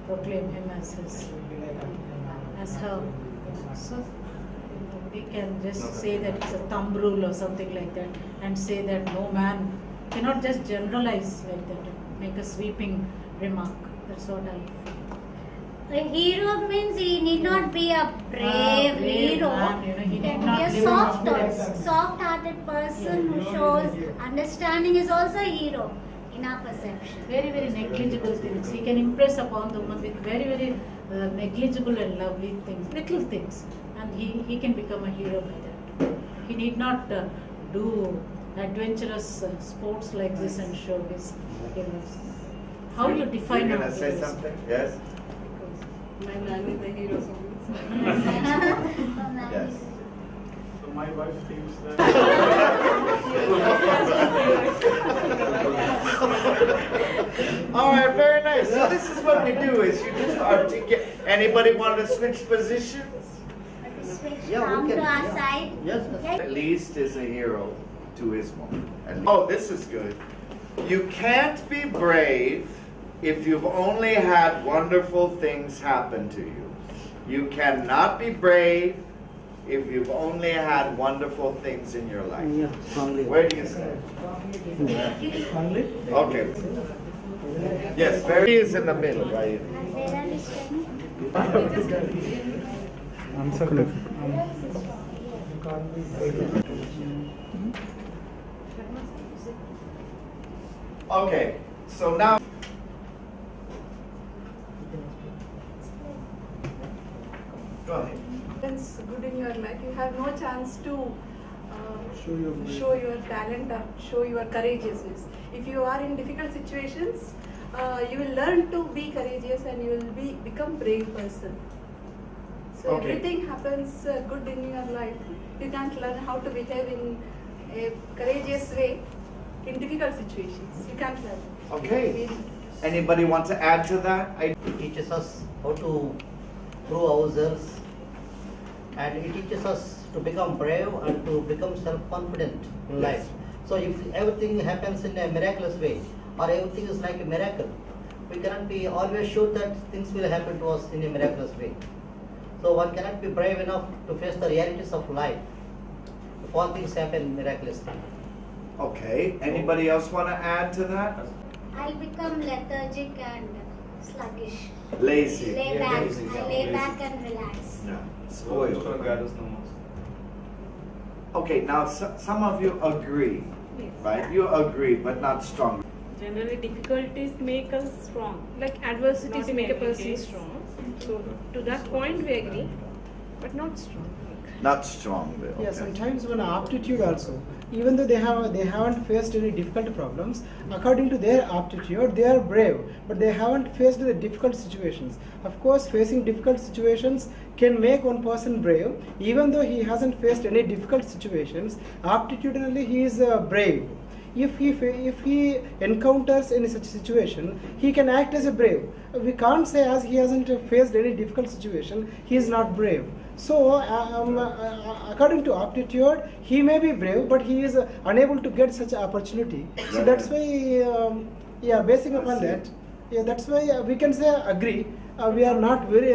proclaim him as her. So we can just say that it's a thumb rule or something like that, and say that no man cannot just generalize like that, make a sweeping remark. That's what I feel. A hero means he need not be a brave hero. Man, he He need can not be a live in soft opulence. also, soft-hearted person who shows understanding is also a hero in our perception. Very, very negligible things. He can impress upon the woman with very, very negligible and lovely things, little things. And he can become a hero by that. He need not do adventurous sports like this and show his heroes. How you define You're going to say heroes? something? Yes? My man is the hero. Yes. So my wife thinks that. All right, very nice. So this is what we do: is you just articulate. Anybody want to switch positions? Switch arm to our side. Yes. At least is a hero to his woman. Oh, this is good. You can't be brave if you've only had wonderful things happen to you. You cannot be brave if you've only had wonderful things in your life. Yeah, strongly. Where do you say? Strongly? Okay. Yes, very is in the middle, right? Answer correct. Okay, so now. Go ahead. It's good in your life. You have no chance to show your talent or show your courageousness. If you are in difficult situations, you will learn to be courageous and you will become brave person. So Okay. everything happens good in your life. You can't learn how to behave in a courageous way in difficult situations. You can't learn. Okay. Anybody want to add to that? It teaches us how to prove ourselves, and it teaches us to become brave and to become self-confident in life. So if everything happens in a miraculous way, or everything is like a miracle, we cannot be always sure that things will happen to us in a miraculous way. So one cannot be brave enough to face the realities of life if all things happen miraculously. Okay. Anybody else want to add to that? I'll become lethargic and sluggish. Lazy. Lay back. I lay back and relax. Yeah. Spoiled. Gathers no more. Okay, now some of you agree, right? You agree, but not strong. Generally, difficulties make us strong. Like adversities Not make a in every person case. strong. So to that point, we agree, but not strong. Not strong, Bill. Yeah, sometimes when aptitude also, even though they haven't faced any difficult problems, according to their aptitude, they are brave, but they haven't faced the difficult situations. Of course, facing difficult situations can make one person brave, even though he hasn't faced any difficult situations. Aptitudinally, he is brave. If he encounters any such situation, he can act as a brave. We can't say as he hasn't faced any difficult situation, he is not brave. So, according to aptitude, he may be brave, but he is unable to get such opportunity. So that's why, basing upon that, that's why we can say agree. We are not very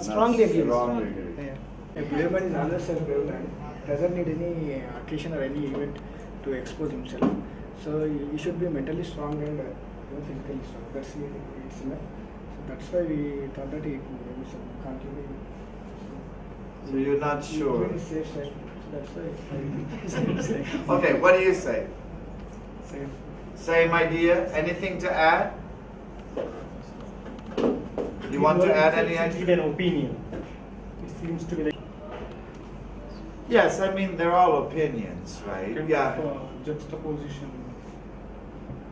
strongly against. Strongly agree. A brave man is always a brave man. Doesn't need any occasion or any event to expose himself. So he should be mentally strong and physically strong. That's it's enough. So that's why we thought that he can't really. So you're not sure. Very safe side. So that's why. Okay, what do you say? Same. Same idea. Anything to add? You want to add any Give idea? an opinion. It seems to be like Yes, I mean they're all opinions, right? Kind Yeah. of, juxtaposition,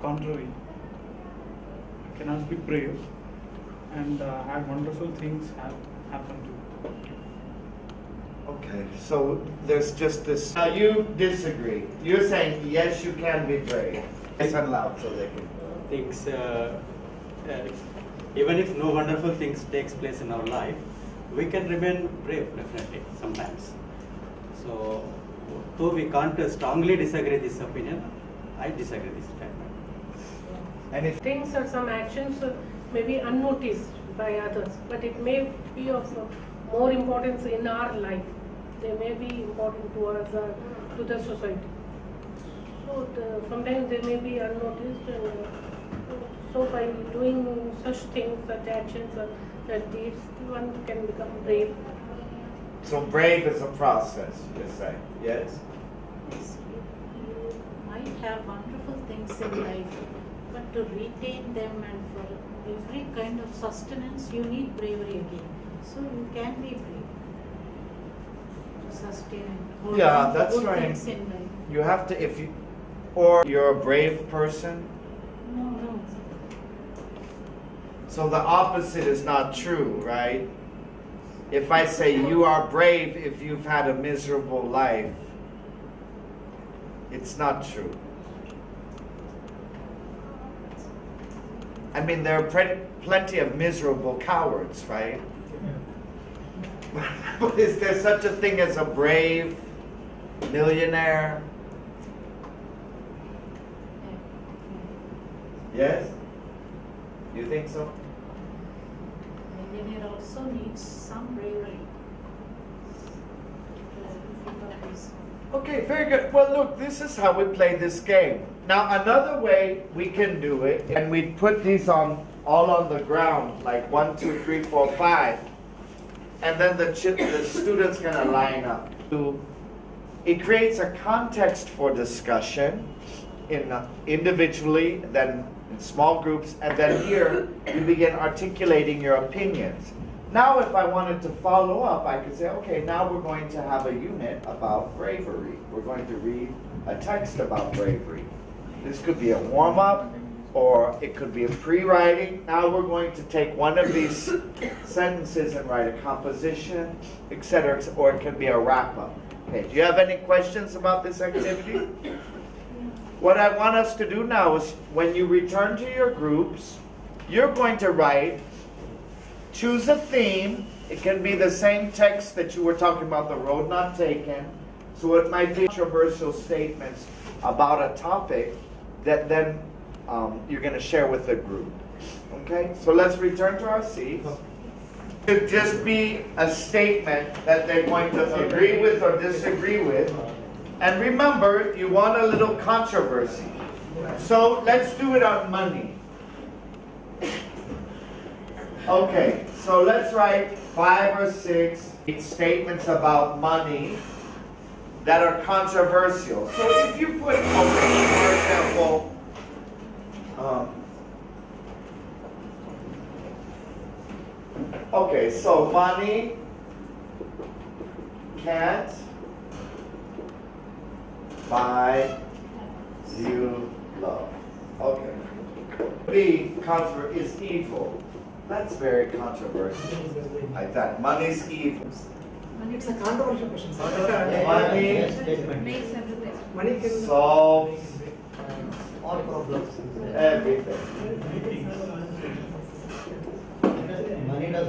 contrary. Cannot be brave and had wonderful things happen to you. Okay, so there's just this. Now you disagree. You're saying yes, you can be brave. Yes, and loud so they can. Things, even if no wonderful things takes place in our life, we can remain brave definitely sometimes. So, though we can't strongly disagree this opinion, I disagree this statement. And if Things or some actions may be unnoticed by others, but it may be of more importance in our life. They may be important to us or to the society. So sometimes they may be unnoticed, and so by doing such things, such actions, or such deeds, one can become brave. so, brave is a process. You're saying yes. have wonderful things in life, but to retain them and for every kind of sustenance, you need bravery again. So you can be brave to sustain and hold Yeah, on to that's good right. things in life. You have to, if you, or you're a brave person. No. So the opposite is not true, right? If I say you are brave if you've had a miserable life, it's not true. I mean, there are plenty of miserable cowards, right? But is there such a thing as a brave millionaire? Yes? You think so? Millionaire also needs some bravery. Okay, very good. Well, look, this is how we play this game. Now, another way we can do it, and we put these all on the ground, like 1, 2, 3, 4, 5, and then the students gonna line up. It creates a context for discussion individually, then in small groups, and then here you begin articulating your opinions. Now if I wanted to follow up, I could say, okay, now we're going to have a unit about bravery. We're going to read a text about bravery. This could be a warm-up, or it could be a pre-writing. Now we're going to take one of these sentences and write a composition, etc., or it could be a wrap-up. Okay, do you have any questions about this activity? What I want us to do now is, when you return to your groups, you're going to write, choose a theme. It can be the same text that you were talking about, the road not taken. So it might be controversial statements about a topic that then you're going to share with the group. Okay, so let's return to our seats. It could just be a statement that they're going to agree with or disagree with. And remember, you want a little controversy. So let's do it on money. Okay, so let's write 5 or 6 statements about money that are controversial. So if you put, okay, for example, okay, so money can't buy you love. Okay. B, is evil. That's very controversial. Like that. Money's evil. It's a controversial question. Money solves all problems. Everything. Money does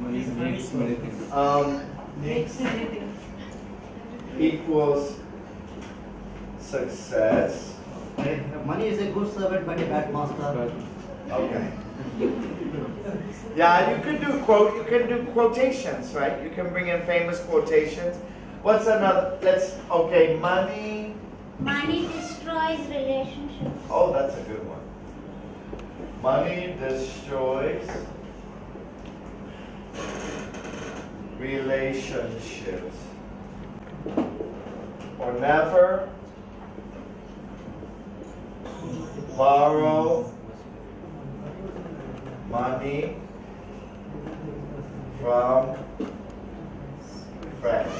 Money makes many things. Makes everything. Equals success. Money is a good servant but a bad master. Okay. Yeah, you can do quotations, right? You can bring in famous quotations. What's another? Okay, money. Money destroys relationships. Oh, that's a good one. Money destroys relationships. Or never borrow money from friends.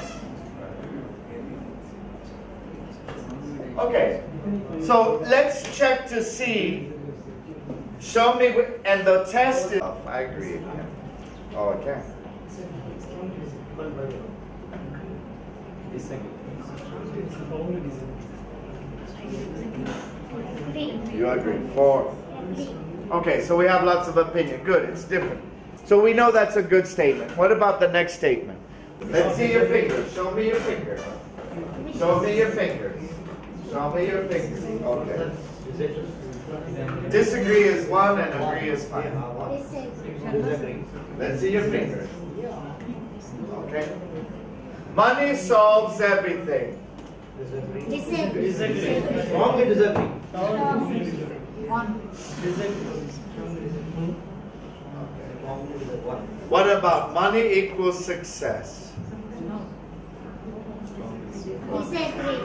Okay, so let's check to see. Show me, and the test is. I agree. Yeah. Oh, okay. You agree. 4. Okay, so we have lots of opinion. Good, it's different. So we know that's a good statement. What about the next statement? Let's see your fingers. Show me your fingers. Show me your fingers. Show me your fingers. Okay. Disagree is 1 and agree is 5. Let's see your fingers. Okay. Money solves everything. Disagree. Strongly disagree. What about money equals success? Disagree.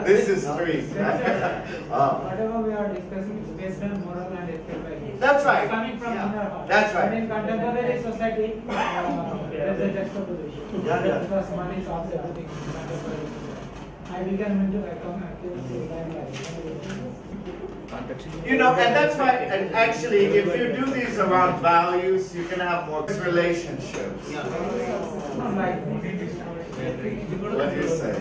This is 3. Whatever we are discussing is based on moral and ethical values. That's right. It's coming from inner heart. That's right. But in contemporary society, there is a juxtaposition. Because money solves everything. I became into You know, and that's why, and actually, if you do these around values, you can have more relationships. What do you say?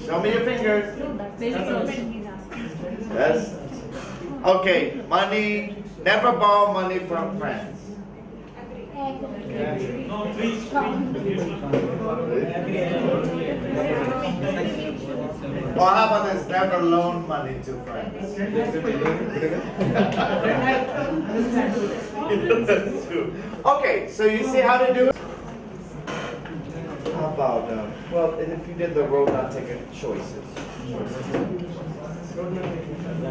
Show me your fingers. Yes. Okay, money. Never borrow money from friends. Or how about this? Never loan money to friends. Okay, so you see how to do it? How about, well, if you did the road not taking choices.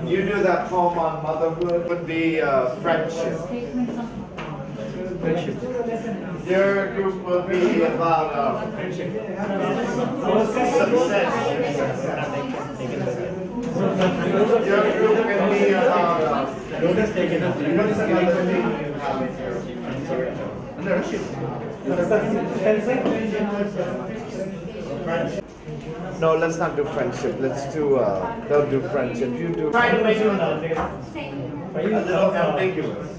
You do that poem on motherhood, would be friendship. Your group will be about success. Your group can be about what's another thing you have here? No, let's not do friendship. Let's do they'll do friendship. You do try to make it a little ambiguous.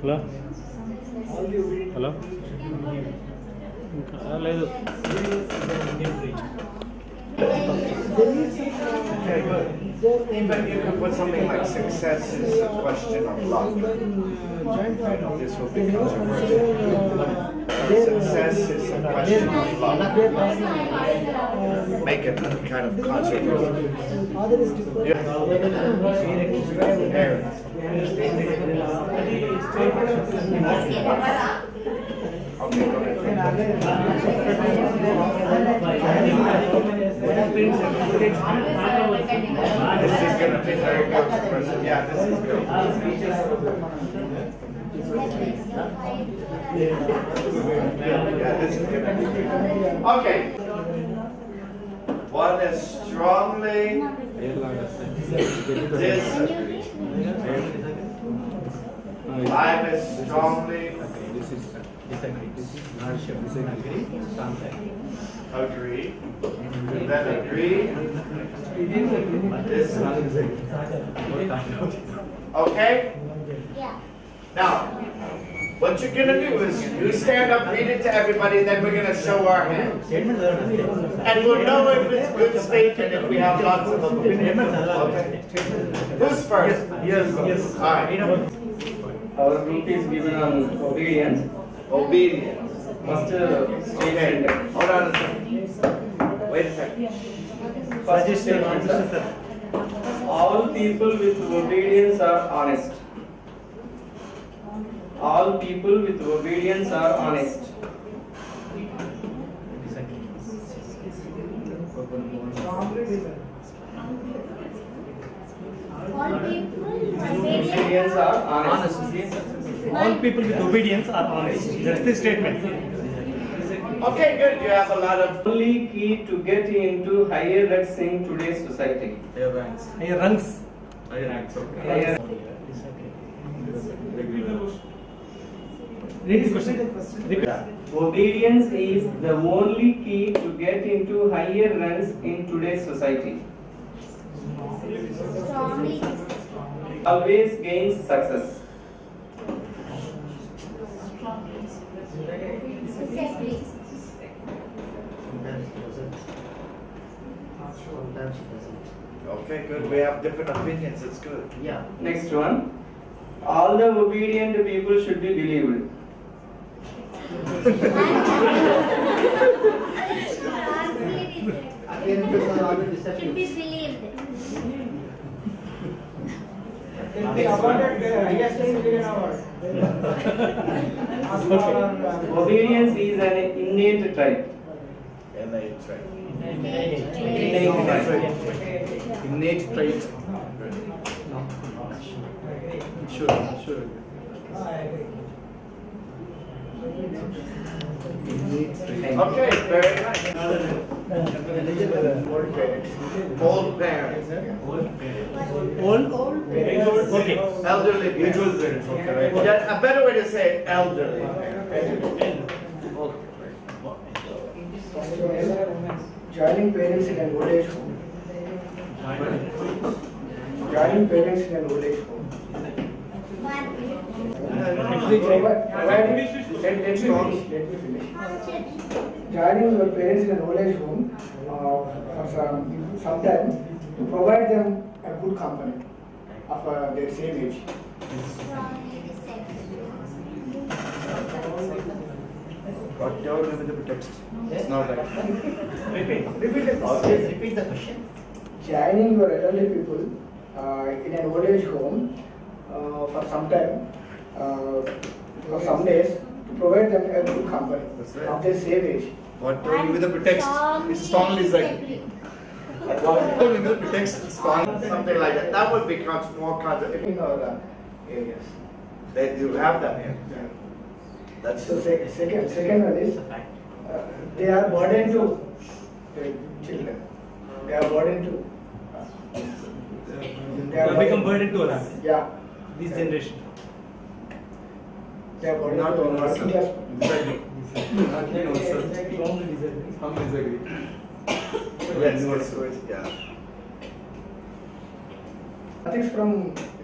Hello? Hello? లేదు Okay, good. Even you could put something like success is a question of luck. This will be controversial. Success is a question of luck. Make it kind of controversial. Parents. Okay, go ahead. This is going to be very good question. Yeah, this is good. Yeah, this is good. Okay. One is strongly disagree. Five is strongly agree. Then agree. Disagree. Okay? Yeah. Now, What you're gonna do is you stand up, read it to everybody, then we're gonna show our hands. And we'll know if it's a good statement if we have lots of opinions. Okay. Who's first? Yes. Alright. Our group is given on obedience. Obedience. First Okay. Hold on a second. Wait a second. First statement, sir. All people with obedience are honest. All people with obedience are honest. All people Obedience are honest. All people with obedience are honest. That's the statement. Okay, good. You have a lot of Only key to get into higher ranks in today's society. Higher ranks. Higher ranks. Higher ranks. Higher. Read the question. Repeat. Obedience is the only key to get into higher ranks in today's society. strongly Always gains success. disagree. Okay, good. We have different opinions. It's good. Yeah. Next one. All the obedient people should be believed. Should be believed. They awarded the highest civilian award. Obedience is an innate trait. Innate trait. Innate trait. Sure. Okay, very nice. Old parents. Old? Okay. Elderly parents. Yeah, a better way to say it, elderly. Joining parents in an old age home. Joining parents in an old age home. Let me finish. Joining your parents in an old age home for some time to provide them a good company of their same age. What don't remember the text? It's not like Repeat the question. Joining your elderly people in an old age home for some time, for some days, to provide them a good company of their same age. What told you with the pretext? It's strongly disagree. What told you with the pretext? It's strong. Something like that. That would be more contradictory. In our areas. That you have that here. That's So second one is they are burden to the children. They are burden to. They have become burden to us. Yeah. This generation. They are burden Not to to our working class. Disagree. Yes, yeah. Nothing from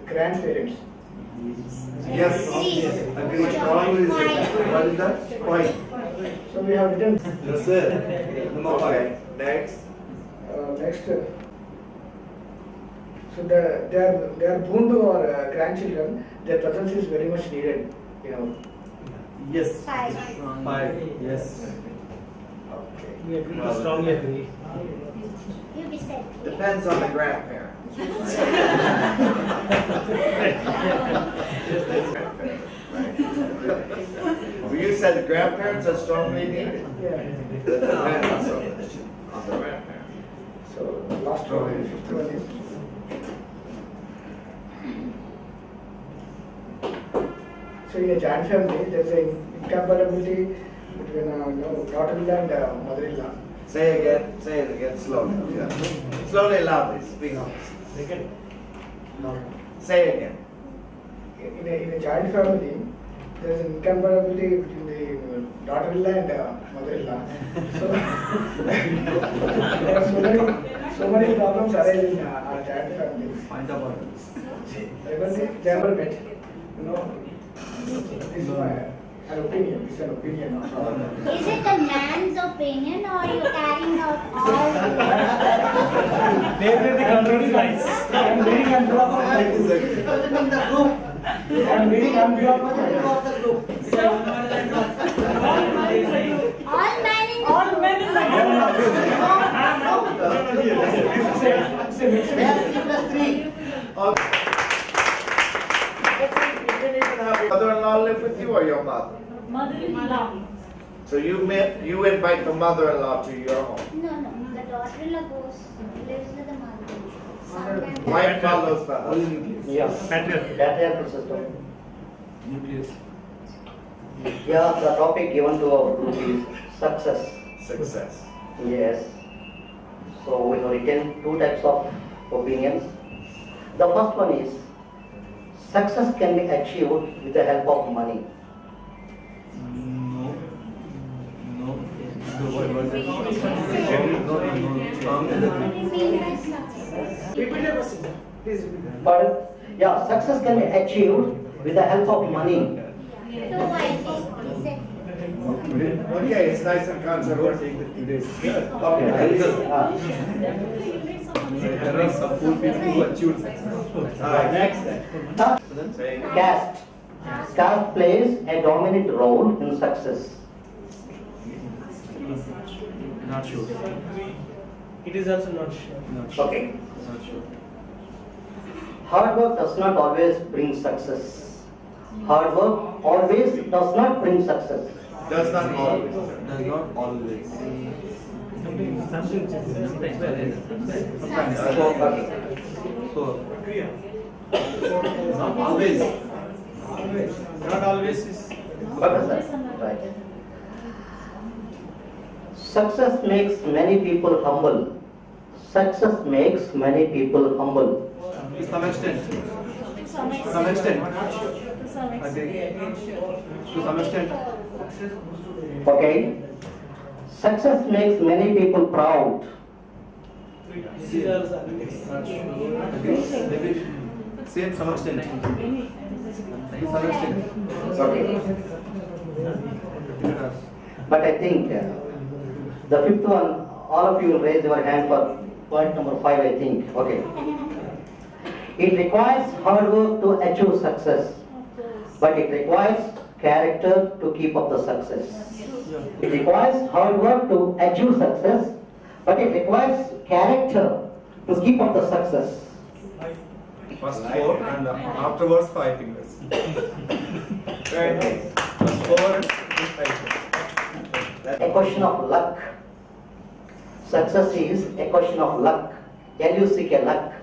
grandparents. Yes. Agree strongly. What is that? Point. So we have written. That's it. Number 5. Next. Next. So they are boon to our grandchildren. Their presence is very much needed. Yes. 5. 5. Yes. Okay. We agree. Strongly agree. You decide. Depends on the grandparent. Well, you said the grandparents are strongly needed. Yeah. That depends on the grandparents. So last one, fifth one is. So in a joint family, there is an incompatibility between daughter-in-law and mother-in-law. Say it again slowly. Yeah. Slowly, loudly. Speak up. Say it again. In a joint family, there is an incompatibility between the daughter-in-law and mother-in-law. So there are so many problems arise in our joint family. Find the one. They never met. This is an opinion. It's an opinion. Is it the man's opinion or you carrying out all the Where the control lies. I am very unblocked. I am the group. I am very unblocked of the group. all men in the All men in the Mother-in-law live with you or your mother? Mother-in-law. So you invite the mother-in-law to your home. No, the daughter-in-law lives with the mother. Sometimes Wife follows the husband. Yes. Patriarchal system. Nucleus. Yeah, the topic given to our group is success. Success. Yes. So we have written two types of opinions. The first one is success can be achieved with the help of money. Repeat your question. Please repeat. But yeah, success can be achieved with the help of money. Okay, it's nice and controversial. Okay. There are some poor people who achieve success. Next. Caste. Caste plays a dominant role in success. Not sure. It is also not sure. Okay. Not sure. Hard work does not always bring success. Hard work always does not bring success. Does not always. Does not always. So, not always. Not always is. Right. Success makes many people humble. Success makes many people humble. To some extent. To some extent. Okay. To some extent. Okay. Success makes many people proud. Say to some extent. To some extent. Okay. But I think the fifth one, all of you will raise your hand for point number 5, I think. Okay. It requires hard work to achieve success, but it requires character to keep up the success. It requires hard work to achieve success, but it requires character to keep up the success. First 4 and afterwards 5 fingers. Very nice. First 4 and 5 fingers. A question of luck. Success is a question of luck. L-U-C-K, luck.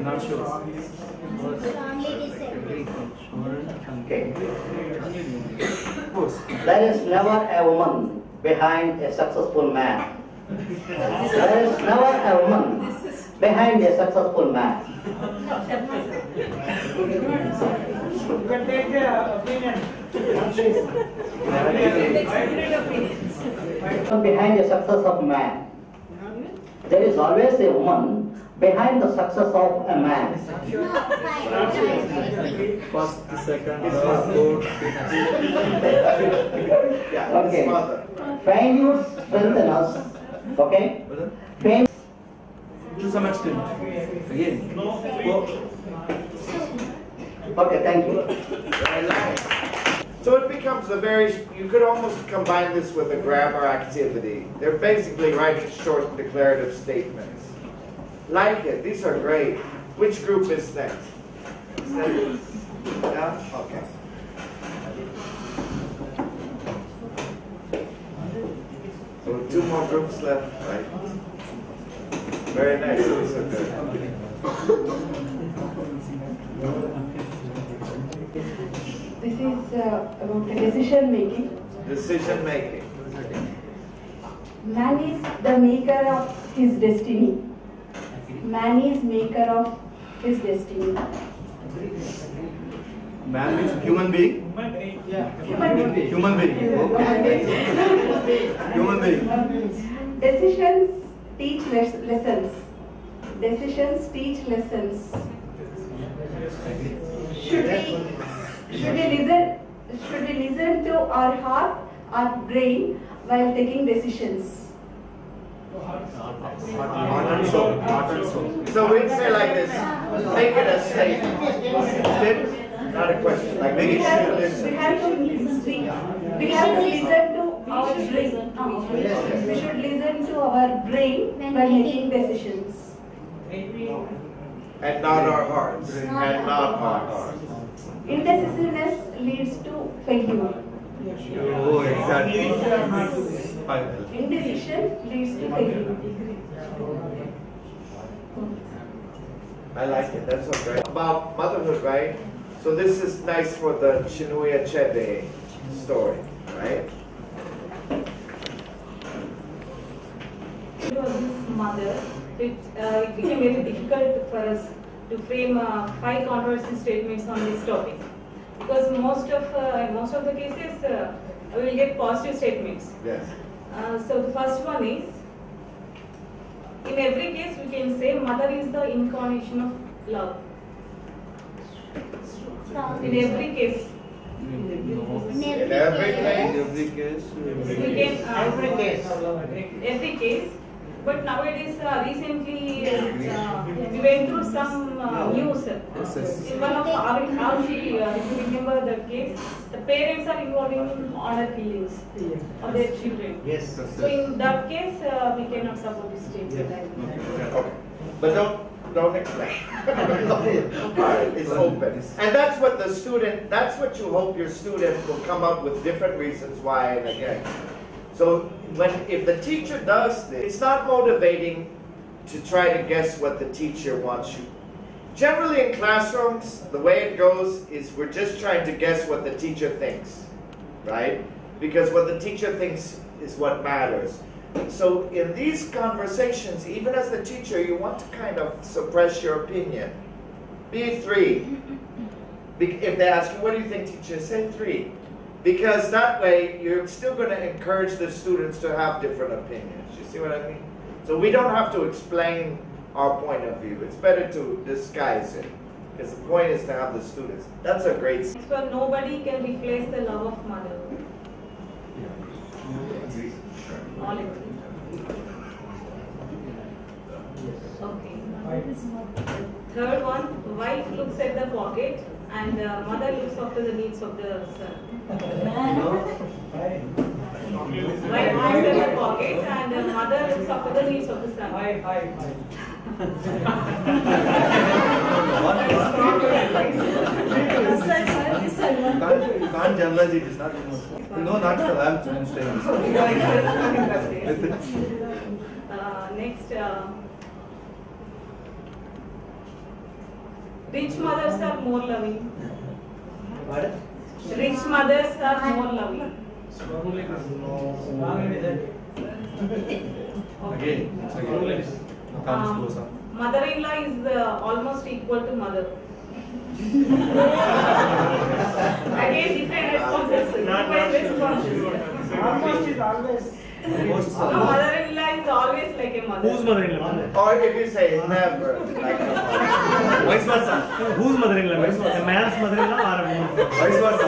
Not sure. strongly disagree. Okay. There is never a woman behind a successful man. There is never a woman behind a successful man. You can take the opinion. Behind the success of man, there is always a woman behind the success of a man. First, second, third, Okay. Failures strengthen us. Okay. Failure. to some extent. Again. Okay, thank you. So it becomes a very, you could almost combine this with a grammar activity. They're basically writing short declarative statements. Like it, these are great. Which group is next? Yeah? Okay. So 2 more groups left, right? Very nice, these are good. This is about decision making. Decision making. Man is the maker of his destiny. Man is maker of his destiny. Man means human being? Human being. Human being. Human being. Decisions teach lessons. Decisions teach lessons. Should we listen to our heart, our brain while taking decisions? So we'd say like this, make it a statement. Not a question, like make sure you listen. We have to listen to our brain. We should listen to our brain while making decisions. And not our hearts. And not our hearts. Indecisiveness leads to failure. Oh, exactly. Indecision leads to failure. I like it. That's so great. About motherhood, right? So this is nice for the Chinua Achebe story, right? It was his mother. It became very difficult for us to frame 5 controversial statements on this topic, because in most of the cases we will get positive statements. Yes. So the first one is, in every case we can say mother is the incarnation of love. In every case. In every case. We can every case. But nowadays, recently, we went through some news. In one of how she, if you remember the case, the parents are involved in honor killings of their children. Yes. So in that case, we cannot support this statement. Okay. But don't explain. It's open. And that's what the student, that's what you hope your student will come up with different reasons why and again. So if the teacher does this, it's not motivating to try to guess what the teacher wants you. Generally in classrooms, the way it goes is we're just trying to guess what the teacher thinks, right? Because what the teacher thinks is what matters. So in these conversations, even as the teacher, you want to kind of suppress your opinion. Be 3. If they ask you, what do you think, teacher? Say 3. Because that way, you're still going to encourage the students to have different opinions. You see what I mean? So we don't have to explain our point of view. It's better to disguise it. Because the point is to have the students. That's a great... So nobody can replace the love of mother. All agree. Okay. Third one, wife looks at the pocket and mother looks after the needs of the son. Wife looks at the pocket and mother looks after the needs of the son. Can't generalize it, it's not no, not for them. Next, rich mothers are more loving. Rich mothers are more loving. Mother-in-law is almost equal to mother. Again, different responses. Almost is always. No, mother-in-law is always like a mother. Whose mother-in-law? Or if you say never like a mother. Vice versa. Whose mother-in-law? A man's mother-in-law or a woman's? Vice versa.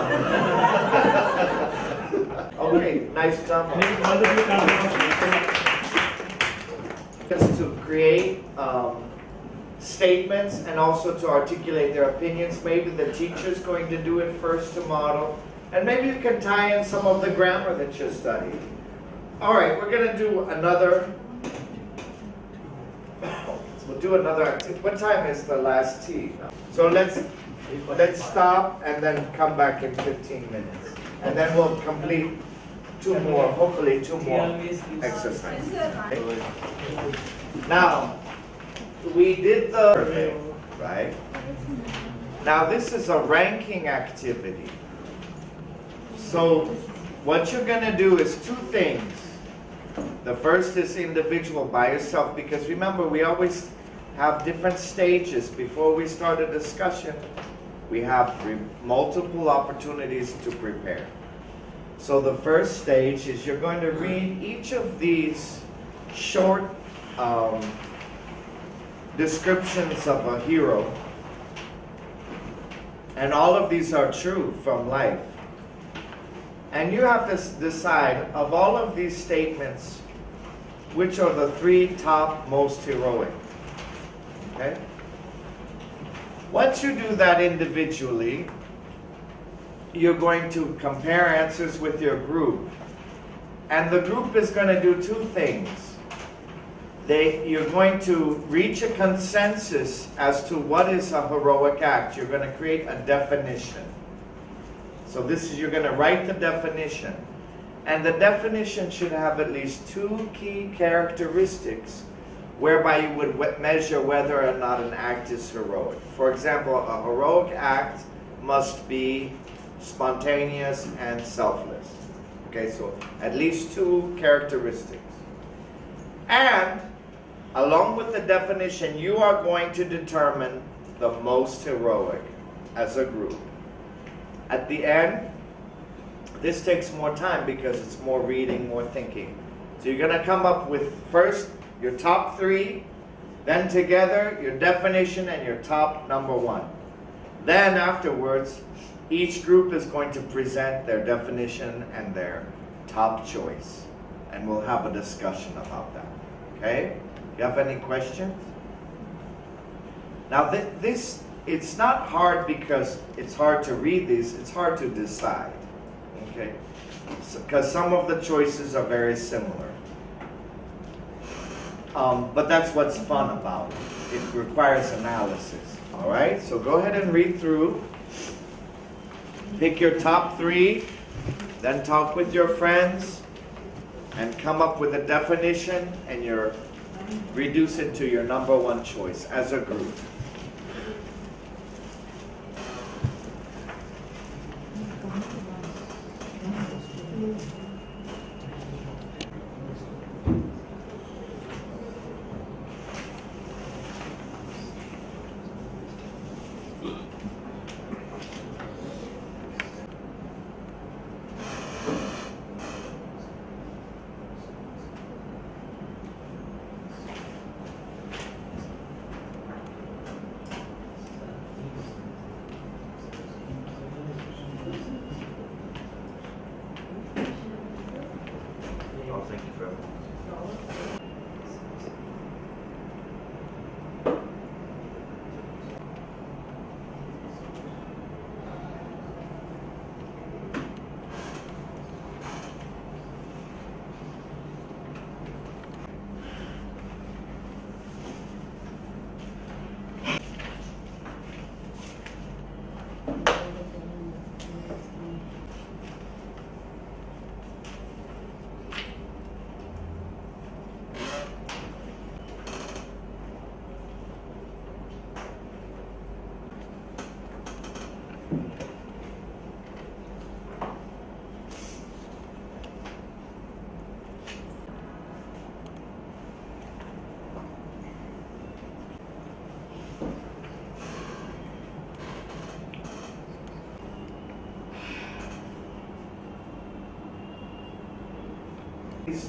Okay, nice job. Just to create statements and also to articulate their opinions. Maybe the teacher's going to do it first to model. And maybe you can tie in some of the grammar that you studied. All right, we're going to do another. We'll do another activity. What time is the last tea? So let's stop and then come back in 15 minutes. And then we'll complete 2 more, hopefully 2 more exercises. Okay? Now, we did the survey, right? Now this is a ranking activity. So what you're going to do is 2 things. The first is individual by yourself, because remember, we always have different stages before we start a discussion. We have multiple opportunities to prepare. So the first stage is you're going to read each of these short descriptions of a hero, And all of these are true from life. And you have to decide, of all of these statements, which are the 3 top most heroic. Okay? Once you do that individually, you're going to compare answers with your group. And the group is going to do 2 things. You're going to reach a consensus as to what is a heroic act. You're going to create a definition. So this is, you're going to write the definition. And the definition should have at least 2 key characteristics whereby you would measure whether or not an act is heroic. For example, a heroic act must be spontaneous and selfless. Okay, so at least 2 characteristics. And along with the definition, you are going to determine the most heroic as a group. At the end, this takes more time because it's more reading, more thinking. So you're going to come up with first your top 3, then together your definition and your top number 1. Then afterwards, each group is going to present their definition and their top choice. And we'll have a discussion about that. Okay? You have any questions? Now this, it's not hard because it's hard to read these, it's hard to decide. Okay? Because some of the choices are very similar. But that's what's fun about it. It requires analysis. Alright? So go ahead and read through. Pick your top 3, then talk with your friends, and come up with a definition, and reduce it to your number 1 choice as a group.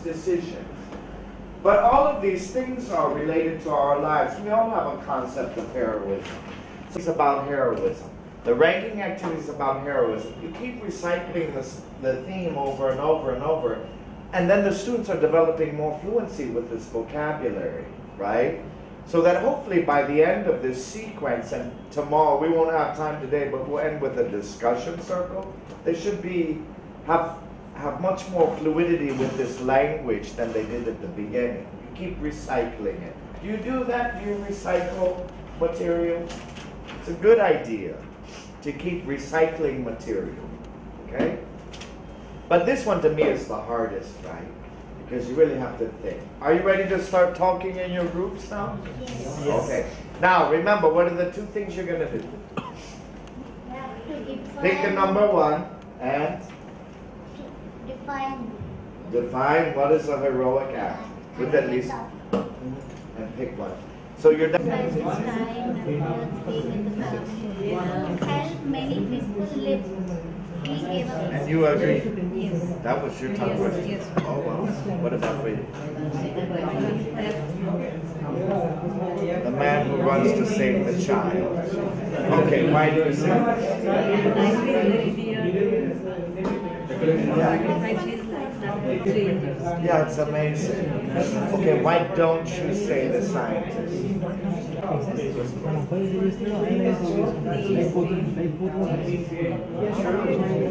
Decisions. But all of these things are related to our lives. We all have a concept of heroism. So it's about heroism. The ranking activity is about heroism. You keep recycling the theme over and over and over, and then the students are developing more fluency with this vocabulary, right? So that hopefully by the end of this sequence, and tomorrow, we won't have time today, but we'll end with a discussion circle. They should have much more fluidity with this language than they did at the beginning. You keep recycling it. Do you do that? Do you recycle material? It's a good idea to keep recycling material, okay? But this one to me is the hardest, right? Because you really have to think. Are you ready to start talking in your groups now? Yes. Okay. Now, remember, what are the 2 things you're going to do? Pick the number 1 and define what is a heroic act with at least, and pick one. So you're done. Help many people live. And you agree? That was your top question? Yes. Oh, wow. What about for you? The man who runs to save the child. Okay, why do you say that? Yeah, it's amazing. Okay, why don't you say the scientist?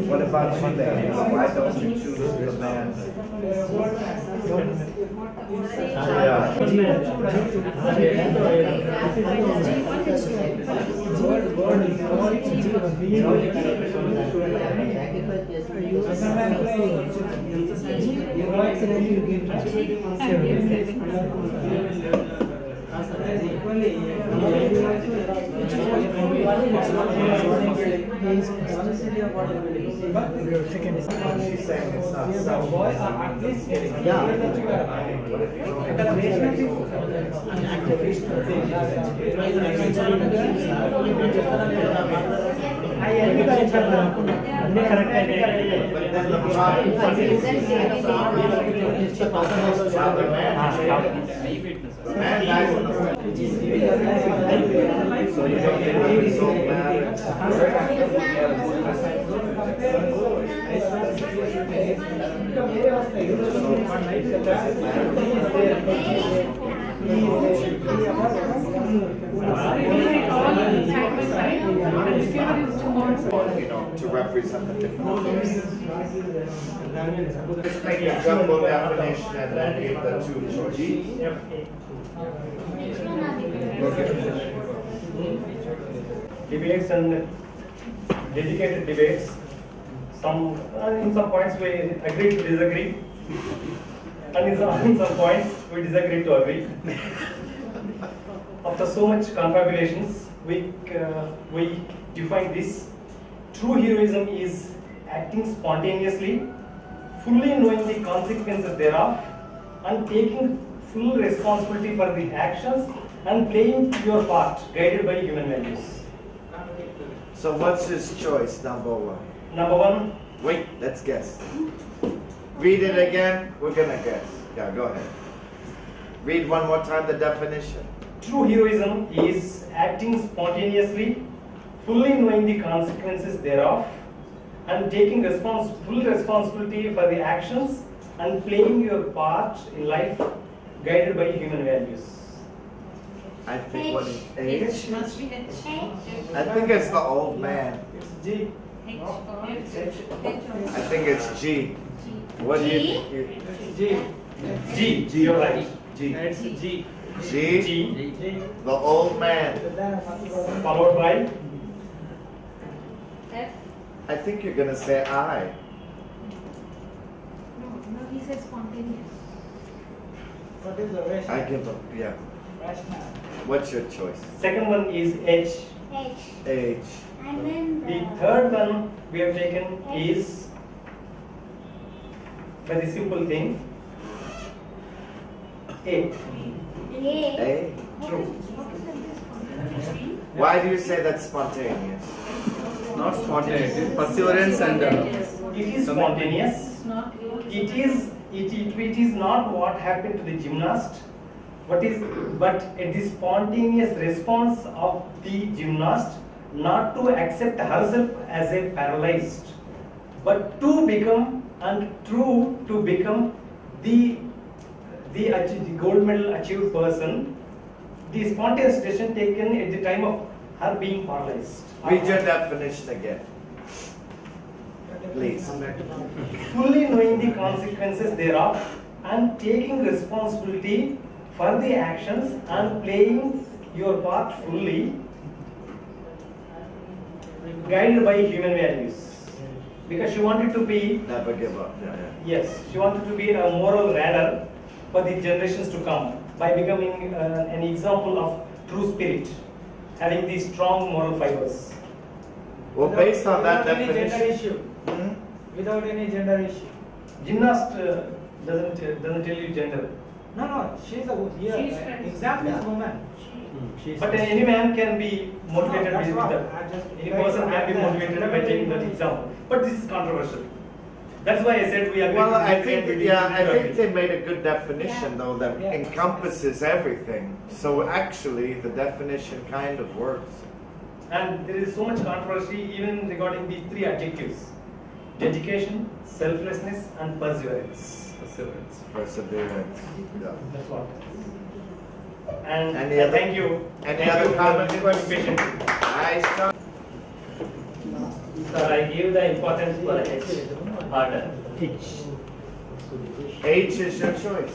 What about you then? Why don't you choose the man? She's saying it's not so you don't think the result matters? To represent the different things. Just make a jumbo definition and then give the two choices. Debates and dedicated debates. In some points we agree to disagree, and in some points we disagree to agree. After so much confabulations, we define this. True heroism is acting spontaneously, fully knowing the consequences thereof, and taking full responsibility for the actions and playing your part, guided by human values. So what's his choice, number one? Number one. Wait, let's guess. Read it again, we're gonna guess. Yeah, go ahead. Read one more time the definition. True heroism is acting spontaneously, fully knowing the consequences thereof, and taking full responsibility for the actions and playing your part in life, guided by human values. I think what is H? H must be H. I think it's the old man. It's G. H. I think it's G. What do you think? G. G. You're right. G. It's G. G. The old man. Followed by F. I think you're gonna say I. No, he said spontaneous. What is the rationale? I give up. Yeah. Rationale. What's your choice? second one is H. H. H. And then The third one we have taken is very simple thing. A. A. True. Why do you say that's spontaneous? It's not spontaneous. It's perseverance and. It is spontaneous. It is not what happened to the gymnast, but it is spontaneous response of the gymnast not to accept herself as a paralyzed, but to become to become the gold medal achieved person. The spontaneous decision taken at the time of her being paralyzed. Read your definition again. Please. Fully knowing the consequences thereof and taking responsibility for the actions and playing your part fully, guided by human values. Because she wanted to be, never give up. yes, she wanted to be a moral radar for the generations to come by becoming an example of true spirit, having these strong moral fibers. Well, based on that Without any definition. gender issue. Without any gender issue. Gymnast doesn't tell you gender. No, she's a example is woman. But any man can be motivated No, with that's that. what I just Any person can be motivated by taking that example. But this is controversial. That's why I said we are Well, going to I think, I think it. they made a good definition though that encompasses everything. So actually, the definition kind of works. And there is so much controversy even regarding the three adjectives: dedication, selflessness, and perseverance. Perseverance. Yeah. That's what. And Any other, thank you. Any Thank other you comments? for participation. Nice. Sir, I give the importance for H order. H is your choice.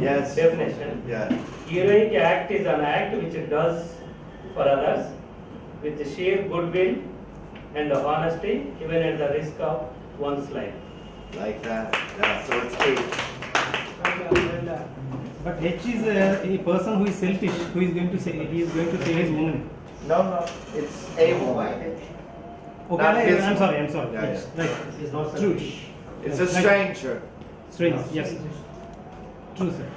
Yes. Definition. Yeah. Heroic act is an act which it does for others with sheer goodwill and honesty, even at the risk of one's life. Like that. Yeah. So it's H. But H is a person who is selfish, who is going to say his woman. No, it's A-Y. Okay, I'm sorry. Yeah, H, yeah. right. It's not True. It's a stranger. Strange, yes. True, sir.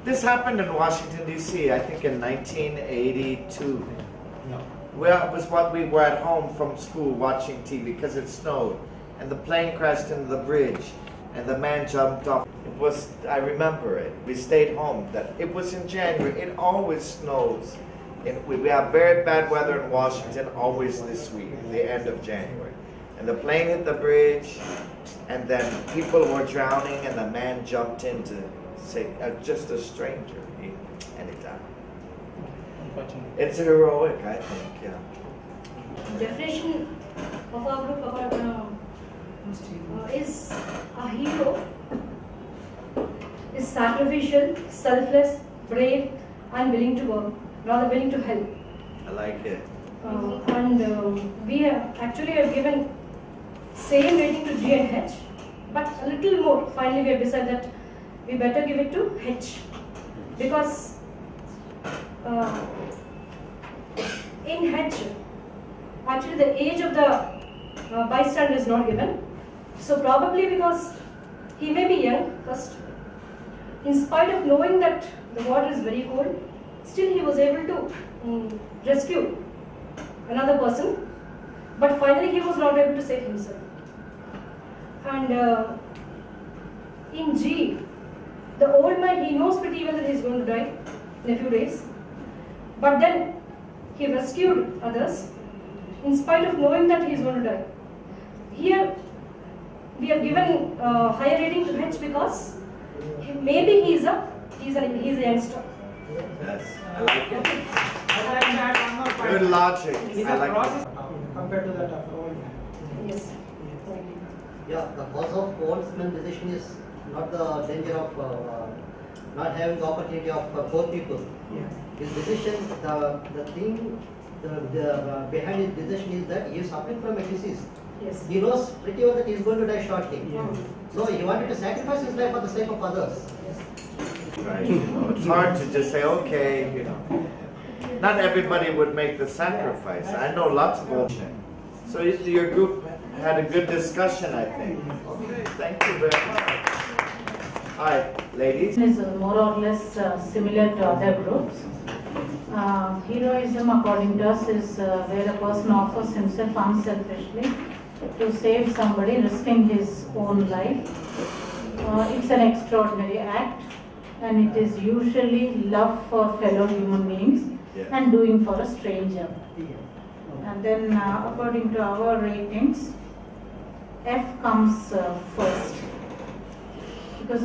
This happened in Washington, D.C., I think in 1982. Well, it was what we were at home from school watching TV because it snowed. And the plane crashed into the bridge. And the man jumped off. It was, I remember it. We stayed home. It was in January. It always snows. We have very bad weather in Washington always this week, the end of January. And the plane hit the bridge, and then people were drowning, and the man jumped in to save, just a stranger, and he died. It's heroic, I think, yeah. Definition of our group is a hero is sacrificial, selfless, brave, and willing to work, rather willing to help. I like it. We have actually given same rating to G and H, but a little more. Finally, we have decided that we better give it to H because in H, actually the age of the bystander is not given. So probably because he may be young first, in spite of knowing that the water is very cold, still he was able to rescue another person, but finally he was not able to save himself. And in G, the old man, he knows pretty well that he is going to die in a few days, but then he rescued others in spite of knowing that he is going to die. Here we have given higher rating to H because maybe he's a youngster. Yes, I like it. Good logic. I like it. Compared to that of old man. Yes. Yeah, the cause of old man decision is not the danger of not having the opportunity of poor people. His decision, the thing behind his decision is that he is suffering from a disease. Yes. He knows pretty well that he is going to die shortly. So he wanted to sacrifice his life for the sake of others. Right. It's hard to just say, okay, Not everybody would make the sacrifice. I know lots of old men. So your group had a good discussion, I think. Okay, thank you very much. All right, ladies. Is more or less similar to other groups. Heroism, according to us, is where a person offers himself unselfishly to save somebody, risking his own life. It's an extraordinary act, and it is usually love for fellow human beings and doing for a stranger. And then, according to our ratings, F comes first, because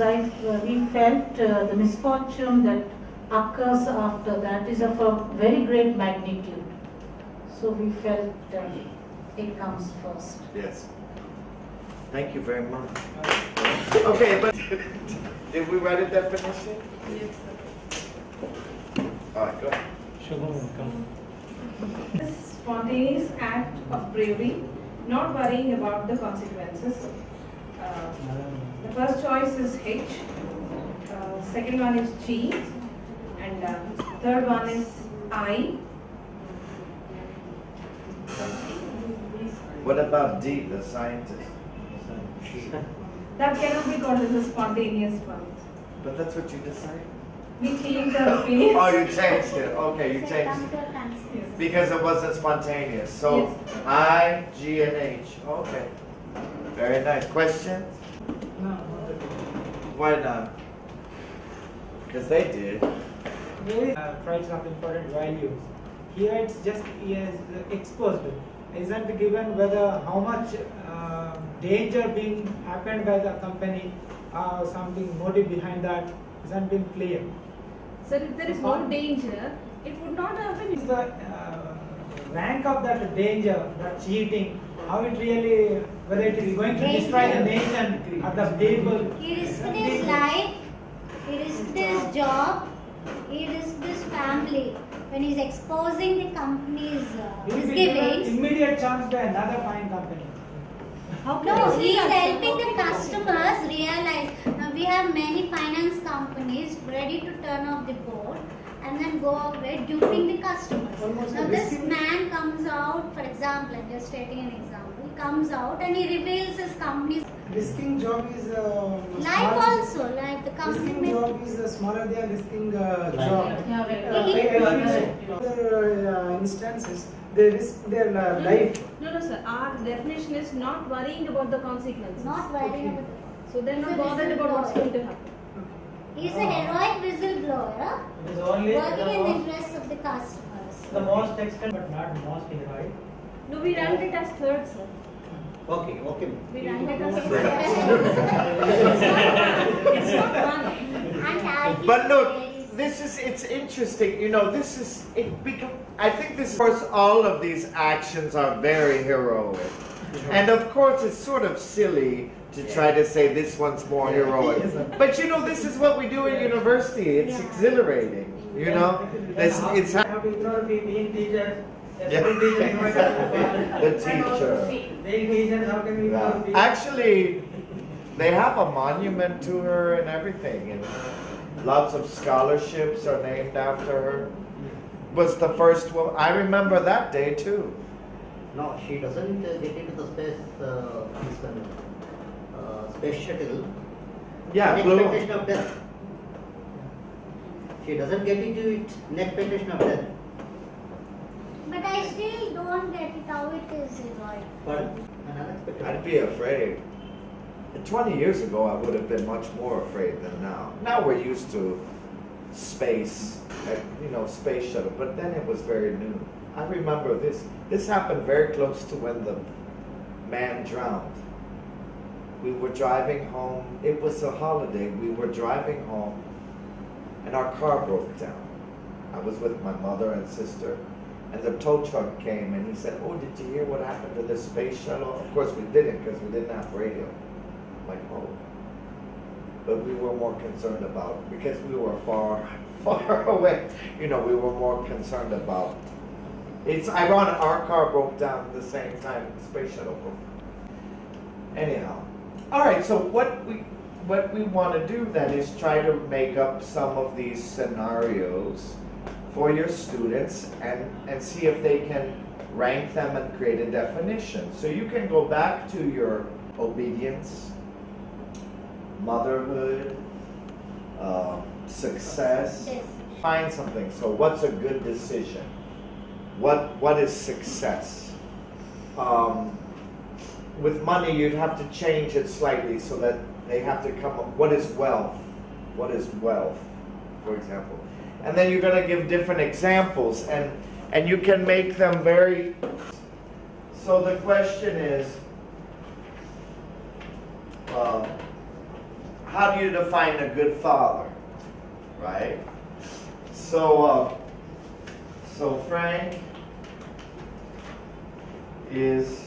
we felt the misfortune that occurs after that is of a very great magnitude. So we felt it comes first. Yes. Thank you very much. Okay, but did we write a definition? Yes, sir. All right, go ahead. This spontaneous act of bravery, not worrying about the consequences. The first choice is H, second one is G, and third one is I. What about D, the scientist? That cannot be called as a spontaneous one. But that's what you decided? We changed our opinion. Oh, you changed it. Okay, you changed it. Yes. Because it wasn't spontaneous. So I, G, and H. Okay. Very nice. Questions? No. Why not? Because they did. Very traits of important values. Here it's just exposed. Isn't given whether how much danger being happened by the company or something motive behind that isn't been clear. Sir, if there is no danger, it would not happen. Is the rank of that danger, that cheating, how it really, whether it is going to destroy the nation or the people. He risked his life, he risked his job, he risked his family. When he's exposing the company's misgivings. Immediate chance by another fine company. No, he is helping the customers realize. Now we have many finance companies ready to turn off the board and then go away duping the customers. Now this man comes out, for example, I'm just stating an example, he comes out and he reveals his company's Risking job is life also, like the company. Risking job is smaller than risking job. Other instances, they risk their life. No, sir. Our definition is not worrying about the consequences. Not worrying about So they're not bothered about what's going to happen. He's a heroic whistleblower, It is only working in the interests of the customers. the most extent, but not most heroic. No, we ranked it as third, sir. Okay. We ranked it as It's not fun. But look, it's interesting, I think this, of course, all of these actions are very heroic. And of course, it's sort of silly to try to say this one's more heroic. But this is what we do in university. It's exhilarating, It's Have to ignore the being teachers. The teacher. Being teachers, how can we ignore the Actually, they have a monument to her and everything, and lots of scholarships are named after her. Was the first one. I remember that day too. No, she doesn't get into the space shuttle. Yeah, in blue. expectation of death. She doesn't get into it in expectation of death. But I still don't get it how it is heroic. But an unexpected. I'd be afraid. 20 years ago, I would have been much more afraid than now. Now we're used to space, space shuttle, but then it was very new. I remember this. This happened very close to when the man drowned. We were driving home. It was a holiday. We were driving home, and our car broke down. I was with my mother and sister, and the tow truck came, and he said, "Oh, did you hear what happened to the space shuttle?" Of course, we didn't, because we didn't have radio. Like, oh. But we were more concerned about, because we were far away, we were more concerned about. It's ironic, our car broke down at the same time the space shuttle broke down. Anyhow. All right, so what we want to do then is try to make up some of these scenarios for your students and see if they can rank them and create a definition. So you can go back to your obedience, motherhood, success. Yes. Find something. So what's a good decision? What is success? With money, you'd have to change it slightly so that they have to come up. What is wealth? What is wealth, for example? And then you're going to give different examples, and you can make them very. So the question is, how do you define a good father, right? So Frank is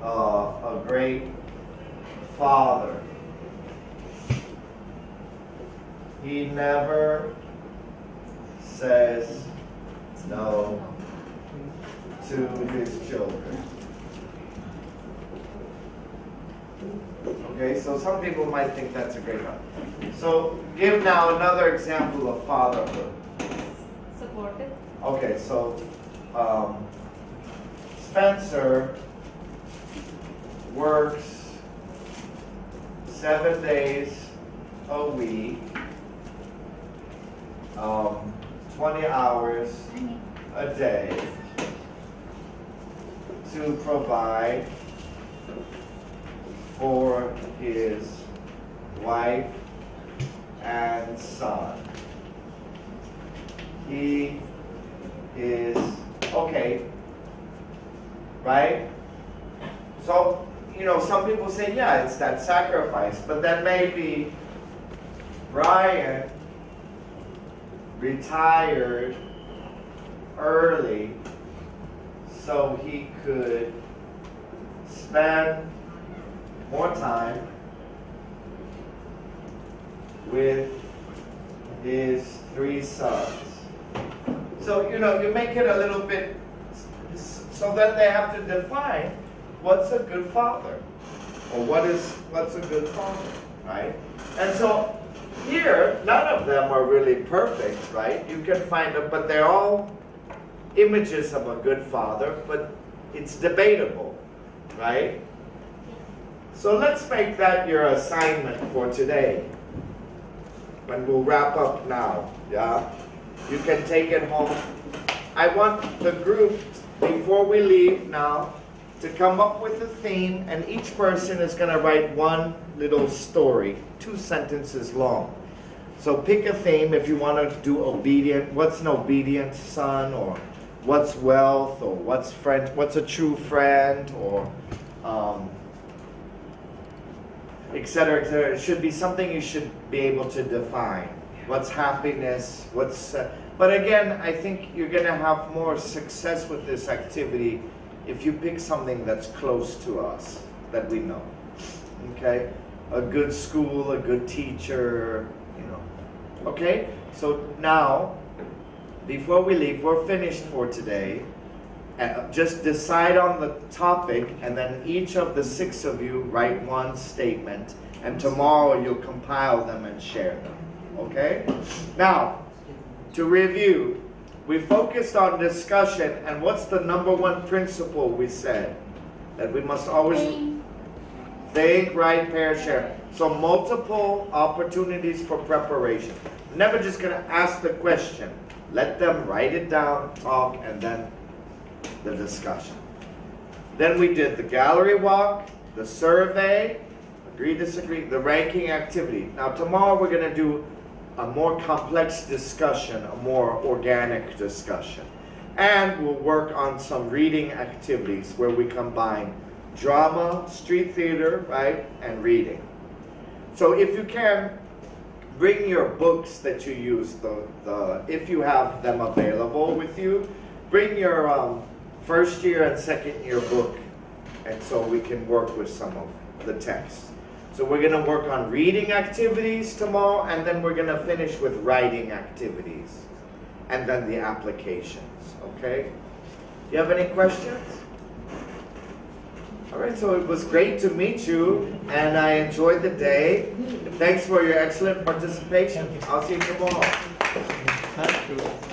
a great father. He never says no to his children. Okay, so some people might think that's a great one. So give now another example of fatherhood. Supportive. Okay, so Spencer works 7 days a week, 20 hours a day to provide for his wife and son. He is okay, right? So, you know, some people say, yeah, it's that sacrifice, but then maybe Brian retired early so he could spend more time with his 3 sons. So, you know, you make it a little bit so that they have to define what's a good father, or what's a good father, right? And so here, none of them are really perfect, right? You can find them, but they're all images of a good father, but it's debatable, right? So let's make that your assignment for today. And we'll wrap up now, yeah? You can take it home. I want the group, before we leave now, to come up with a theme, and each person is going to write one little story, 2 sentences long. So pick a theme. If you want to do obedient, what's an obedient son, or what's wealth, or what's a true friend, or etc., etc. It should be something you should be able to define. What's happiness? But again, I think you're going to have more success with this activity if you pick something that's close to us, that we know. Okay? A good school, a good teacher, you know. Okay? So now, before we leave, we're finished for today. Just decide on the topic, and then each of the 6 of you write one statement, and tomorrow you'll compile them and share them. Okay? Now, to review, we focused on discussion, and what's the #1 principle we said? That we must always think, write, pair, share. So multiple opportunities for preparation. Never just going to ask the question. Let them write it down, talk, and then the discussion. Then we did the gallery walk, the survey, agree, disagree, the ranking activity. Now tomorrow we're going to do a more complex discussion, a more organic discussion. And we'll work on some reading activities where we combine drama, street theater, right, and reading. So if you can, bring your books that you use, if you have them available with you. Bring your first year and second year book, and so we can work with some of the text. So we're going to work on reading activities tomorrow, and then we're going to finish with writing activities, and then the applications, okay? Do you have any questions? All right, so it was great to meet you, and I enjoyed the day. Thanks for your excellent participation. I'll see you tomorrow. Thank you.